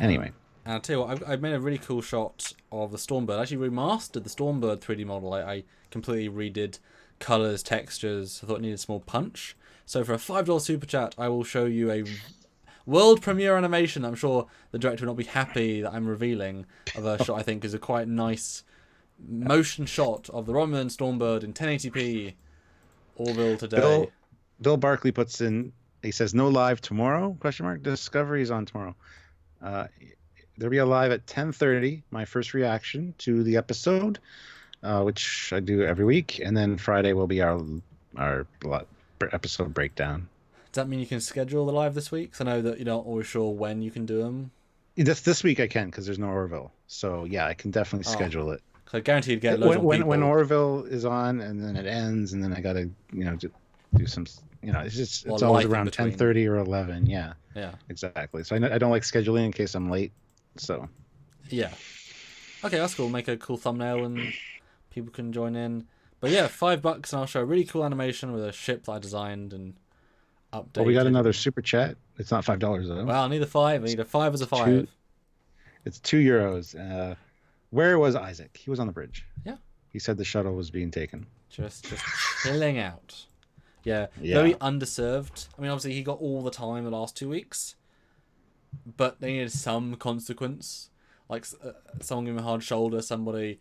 anyway. And I'll tell you what, I've made a really cool shot of the Stormbird. I actually remastered the Stormbird 3D model. I completely redid colors, textures. I thought it needed some more punch. So for a $5 super chat, I will show you a world premiere animation. I'm sure the director will not be happy that I'm revealing of a shot I think is a quite nice motion shot of the Romulan Stormbird in 1080p Orville today. Bill Barkley puts in, he says, no live tomorrow, ? Discovery is on tomorrow. There'll be a live at 10:30, my first reaction to the episode, which I do every week. And then Friday will be our episode breakdown. Does that mean you can schedule the live this week? Because I know that you're not always sure when you can do them. This week I can, because there's no Orville. So yeah, I can definitely schedule it. So I guarantee you'd get loads of people. When Orville is on and then it ends, and then I gotta do some, it's always around 10:30 or 11. Yeah, exactly. So I don't like scheduling in case I'm late. So yeah, okay, that's cool. Make a cool thumbnail and people can join in. But yeah, $5 and I'll show a really cool animation with a ship that I designed and updated. Well, we got another super chat. It's not $5 though. Well, I need a 5. I need a 5 as a 5. It's €2. Where was Isaac? He was on the bridge. Yeah. He said the shuttle was being taken. Just chilling out. Yeah. Very underserved. I mean, obviously he got all the time the last 2 weeks, but they needed some consequence, like someone giving him a hard shoulder, somebody,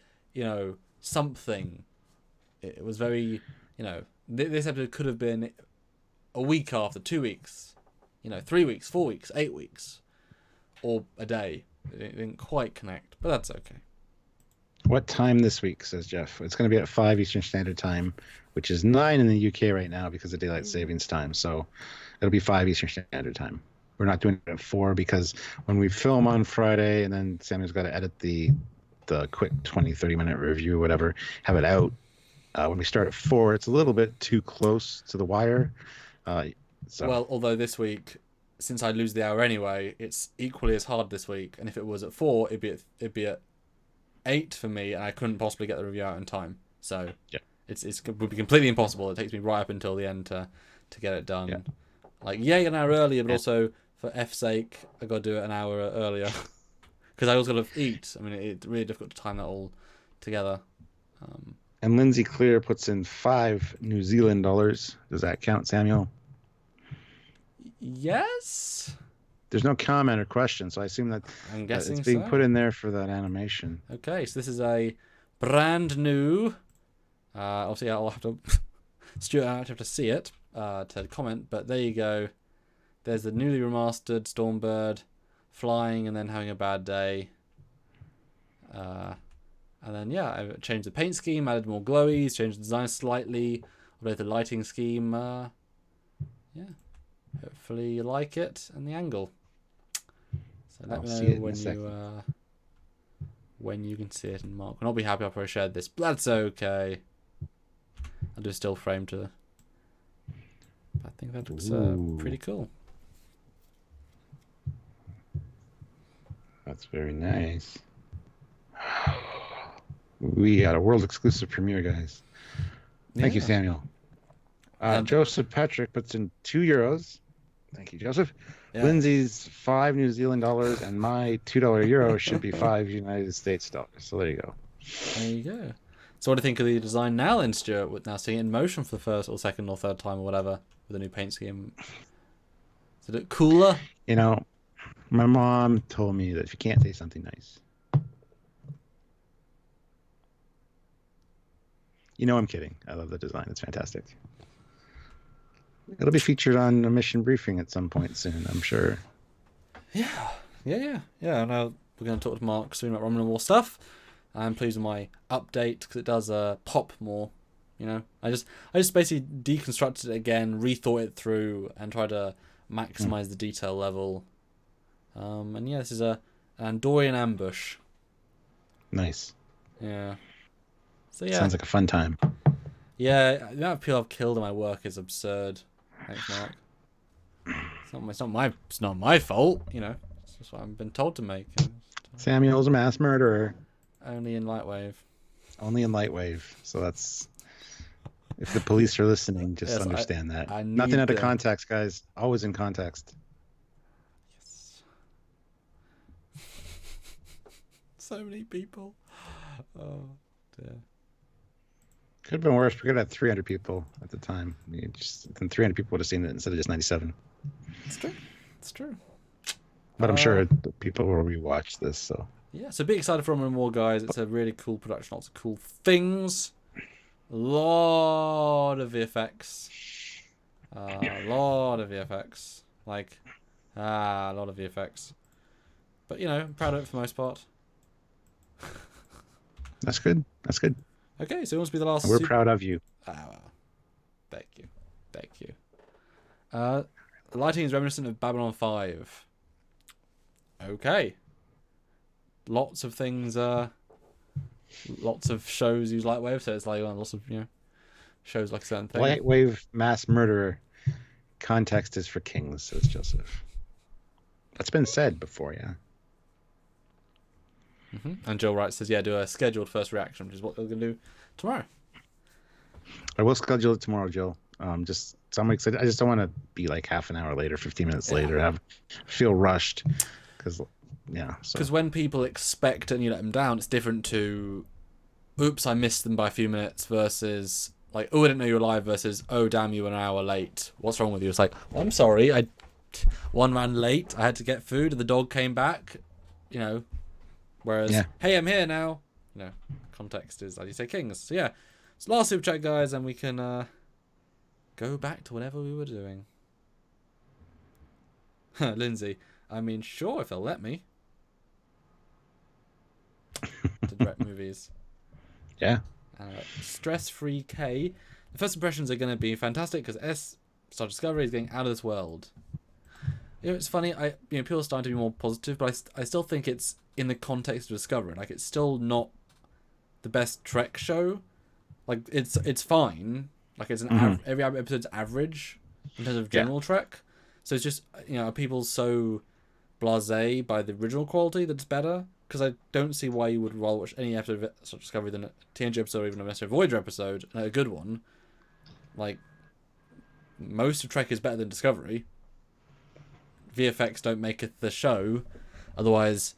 something. It was very, this episode could have been a week after, 2 weeks, 3 weeks, 4 weeks, 8 weeks, or a day. It didn't quite connect, but that's okay. What time this week, says Jeff? It's going to be at 5 Eastern Standard Time, which is 9 in the UK right now because of Daylight Savings Time. So it'll be 5 Eastern Standard Time. We're not doing it at 4 because when we film on Friday and then Samuel's got to edit the quick 20, 30-minute review, whatever, have it out. When we start at 4, it's a little bit too close to the wire. Well, although this week, since I lose the hour anyway, it's equally as hard this week. And if it was at 4, it'd be at 8 for me, and I couldn't possibly get the review out in time. So it would be completely impossible. It takes me right up until the end to get it done. Yeah. Like, an hour earlier, but also for F's sake, I got to do it an hour earlier because I was going to eat. I mean, it's really difficult to time that all together. And Lindsay Clear puts in $5 New Zealand dollars. Does that count, Samuel? Yes. There's no comment or question, so I assume that it's being put in there for that animation. Okay, so this is a brand new Obviously, I'll have to Stuart, I have to see it to comment. But there you go. There's the newly remastered Stormbird flying and then having a bad day. And then yeah, I changed the paint scheme, added more glowies, changed the design slightly, although the lighting scheme, yeah, hopefully you like it and the angle. So let me know when you can see it. And Mark, and I'll be happy after I shared this, but that's okay. I'll do a still frame to. I think that looks pretty cool. That's very nice. We got a world exclusive premiere, guys. Thank you, Samuel. Joseph Patrick puts in €2. Thank you, Joseph. Yeah. Lindsay's $5 New Zealand dollars, and my $2 euro should be $5 United States dollars. So there you go. There you go. So what do you think of the design now, then, Stuart? With now seeing it in motion for the first or second or third time or whatever with a new paint scheme, is it cooler? You know, my mom told me that if you can't say something nice, you know I'm kidding. I love the design. It's fantastic. It'll be featured on a mission briefing at some point soon, I'm sure. Yeah. And we're going to talk to Mark soon about Roman War stuff. I'm pleased with my update because it does pop more. You know, I just basically deconstructed it again, rethought it through, and tried to maximize the detail level. And yeah, this is an Andorian ambush. Nice. Yeah. So yeah. Sounds like a fun time. Yeah, the amount of people I've killed in my work is absurd. Thanks, Mark. It's not my fault, you know. It's just what I've been told to make. Samuel's a mass murderer. Only in Lightwave. Only in Lightwave. So that's, if the police are listening, just understand that. Nothing out of context, guys. Always in context. Yes. So many people. Oh dear. Could have been worse. We could have had 300 people at the time. Then 300 people would have seen it instead of just 97. It's true. But I'm sure people will rewatch this. So yeah, so be excited for Roman War, guys. It's a really cool production. Lots of cool things. A lot of VFX. A lot of VFX. A lot of VFX. But you know, I'm proud of it for the most part. That's good. Okay, so it must be the last. We're proud of you. Well. Thank you. The lighting is reminiscent of Babylon 5. Okay. Lots of things. Lots of shows use Lightwave, so it's like lots of shows like a certain thing. Lightwave mass murderer. Context is for kings, says Joseph. That's been said before, yeah. And Joel Wright says, do a scheduled first reaction, which is what they're going to do tomorrow. I will schedule it tomorrow, Joel. Just so excited. I just don't want to be like half an hour later, 15 minutes later, feel rushed. Because when people expect and you let them down, it's different to, oops, I missed them by a few minutes versus like, oh, I didn't know you were live versus, oh, damn, you were an hour late. What's wrong with you? It's like, well, I'm sorry. I ran late. I had to get food and the dog came back, Whereas, hey, I'm here now. Context is, as you say, kings. So yeah, it's last super chat, guys, and we can go back to whatever we were doing. Lindsay, I mean, sure, if they'll let me. To direct movies. Yeah. Stress-free K. The first impressions are going to be fantastic because Star Discovery is getting out of this world. It's funny. People are starting to be more positive, but I still think it's in the context of Discovery. Like, it's still not the best Trek show. Like, it's fine. Like, it's every episode's average in terms of general Trek. So it's just are people so blasé by the original quality that it's better? Because I don't see why you would rather watch any episode of Star Discovery than a TNG episode or even a Master Voyager episode, a good one. Like, most of Trek is better than Discovery. VFX don't make it the show, otherwise,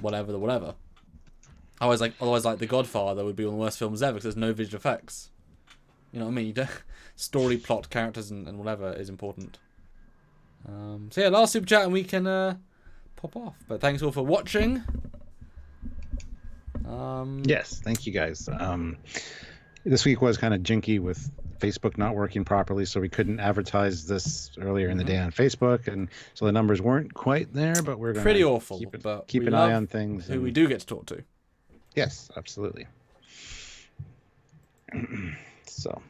whatever. Otherwise, like The Godfather would be one of the worst films ever because there's no visual effects. You know what I mean? Story, plot, characters, and whatever is important. So yeah, last super chat and we can pop off. But thanks all for watching. Yes, thank you guys. This week was kind of jinky with Facebook not working properly, so we couldn't advertise this earlier in the day on Facebook, and so the numbers weren't quite there. But we're gonna pretty awful. Keep an eye on things. Who we do get to talk to. Yes, absolutely. So,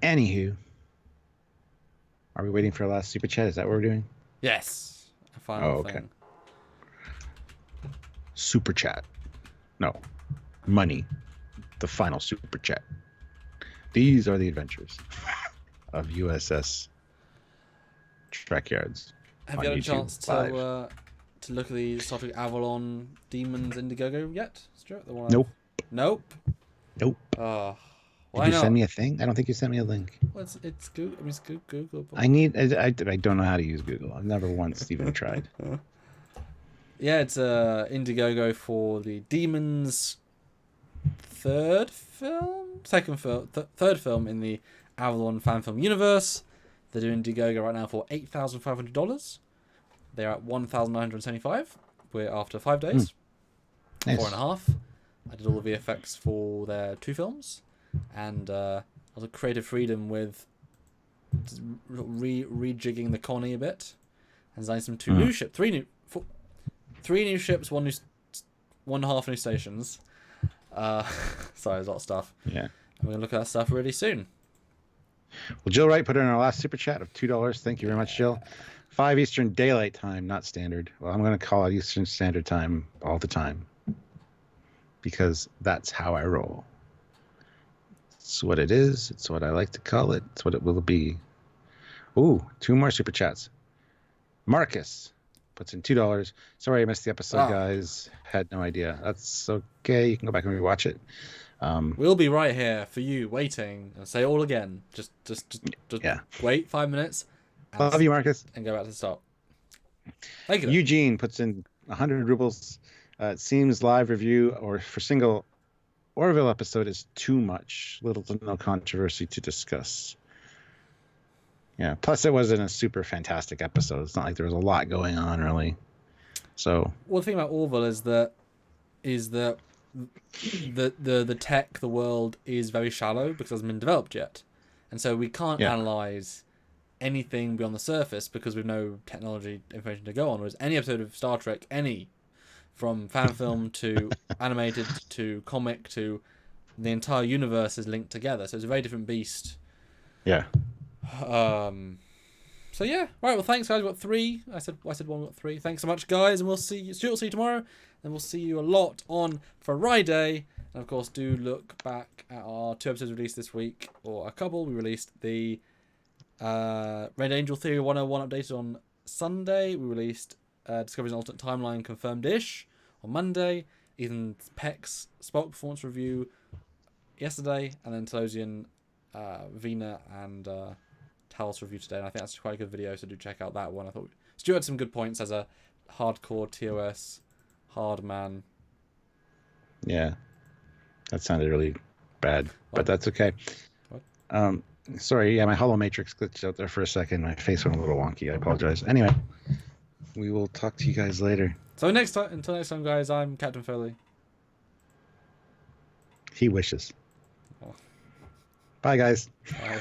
anywho, are we waiting for our last super chat? Is that what we're doing? Yes. A final thing. Super chat. No. Money. The final super chat. These are the adventures of USS Trekyards. Have you had a chance to look at the Star Trek Avalon Demons Indiegogo yet, Stuart? The one Nope. Nope. Nope. Oh. Did you send me a thing? I don't think you sent me a link. Well, it's Google. I mean, it's Google. I don't know how to use Google. I've never once even tried. Yeah, it's Indiegogo for the Demons third film in the Avalon fan film universe. They're doing Indiegogo right now for $8,500. They're at $1,975. We're after 5 days. Nice. 4.5. I did all the VFX for their 2 films, and I was a creative freedom with rejigging the Connie a bit, and designing some three new ships, 1.5 new stations. Sorry, there's a lot of stuff. Yeah. And we're gonna look at that stuff really soon. Well, Jill Wright put in our last super chat of $2. Thank you very much, Jill. 5 Eastern Daylight Time, not standard. Well, I'm going to call it Eastern Standard Time all the time, because that's how I roll. It's what it is. It's what I like to call it. It's what it will be. Ooh, 2 more super chats. Marcus puts in $2. Sorry I missed the episode, guys. Had no idea. That's okay. You can go back and rewatch it. We'll be right here for you, waiting, and say all again. Just wait 5 minutes. Love you, Marcus. And go back to the start. Thank you. Eugene puts in 100 rubles. It seems live review or for single Orville episode is too much. Little to no controversy to discuss. Yeah. Plus, it wasn't a super fantastic episode. It's not like there was a lot going on, really. So. Well, the thing about Orville is that the tech, the world is very shallow because it hasn't been developed yet, and so we can't analyze anything beyond the surface because we've no technology information to go on. Whereas any episode of Star Trek, from fan film to animated to comic to the entire universe is linked together, so it's a very different beast. Yeah. So yeah, right. Well, thanks, guys. We got 3. I said 1. We got 3. Thanks so much, guys, and we'll see you. Stuart will see you tomorrow, and we'll see you a lot on Friday. And of course, do look back at our 2 episodes released this week, or a couple. We released the Red Angel Theory 101 updated on Sunday. We released Discovery's an Alternate Timeline confirmed-ish on Monday. Ethan Peck's Spock performance review yesterday, and then Telosian, Vina, and Talos review today. And I think that's quite a good video, so do check out that one. I thought Stuart had some good points as a hardcore TOS hard man. Yeah, that sounded really bad, but that's okay. What? Sorry, yeah, my Hollow Matrix glitched out there for a second. My face went a little wonky. I apologize. Anyway, we will talk to you guys later. So until next time, guys, I'm Captain Foley. He wishes. Oh. Bye, guys. Bye.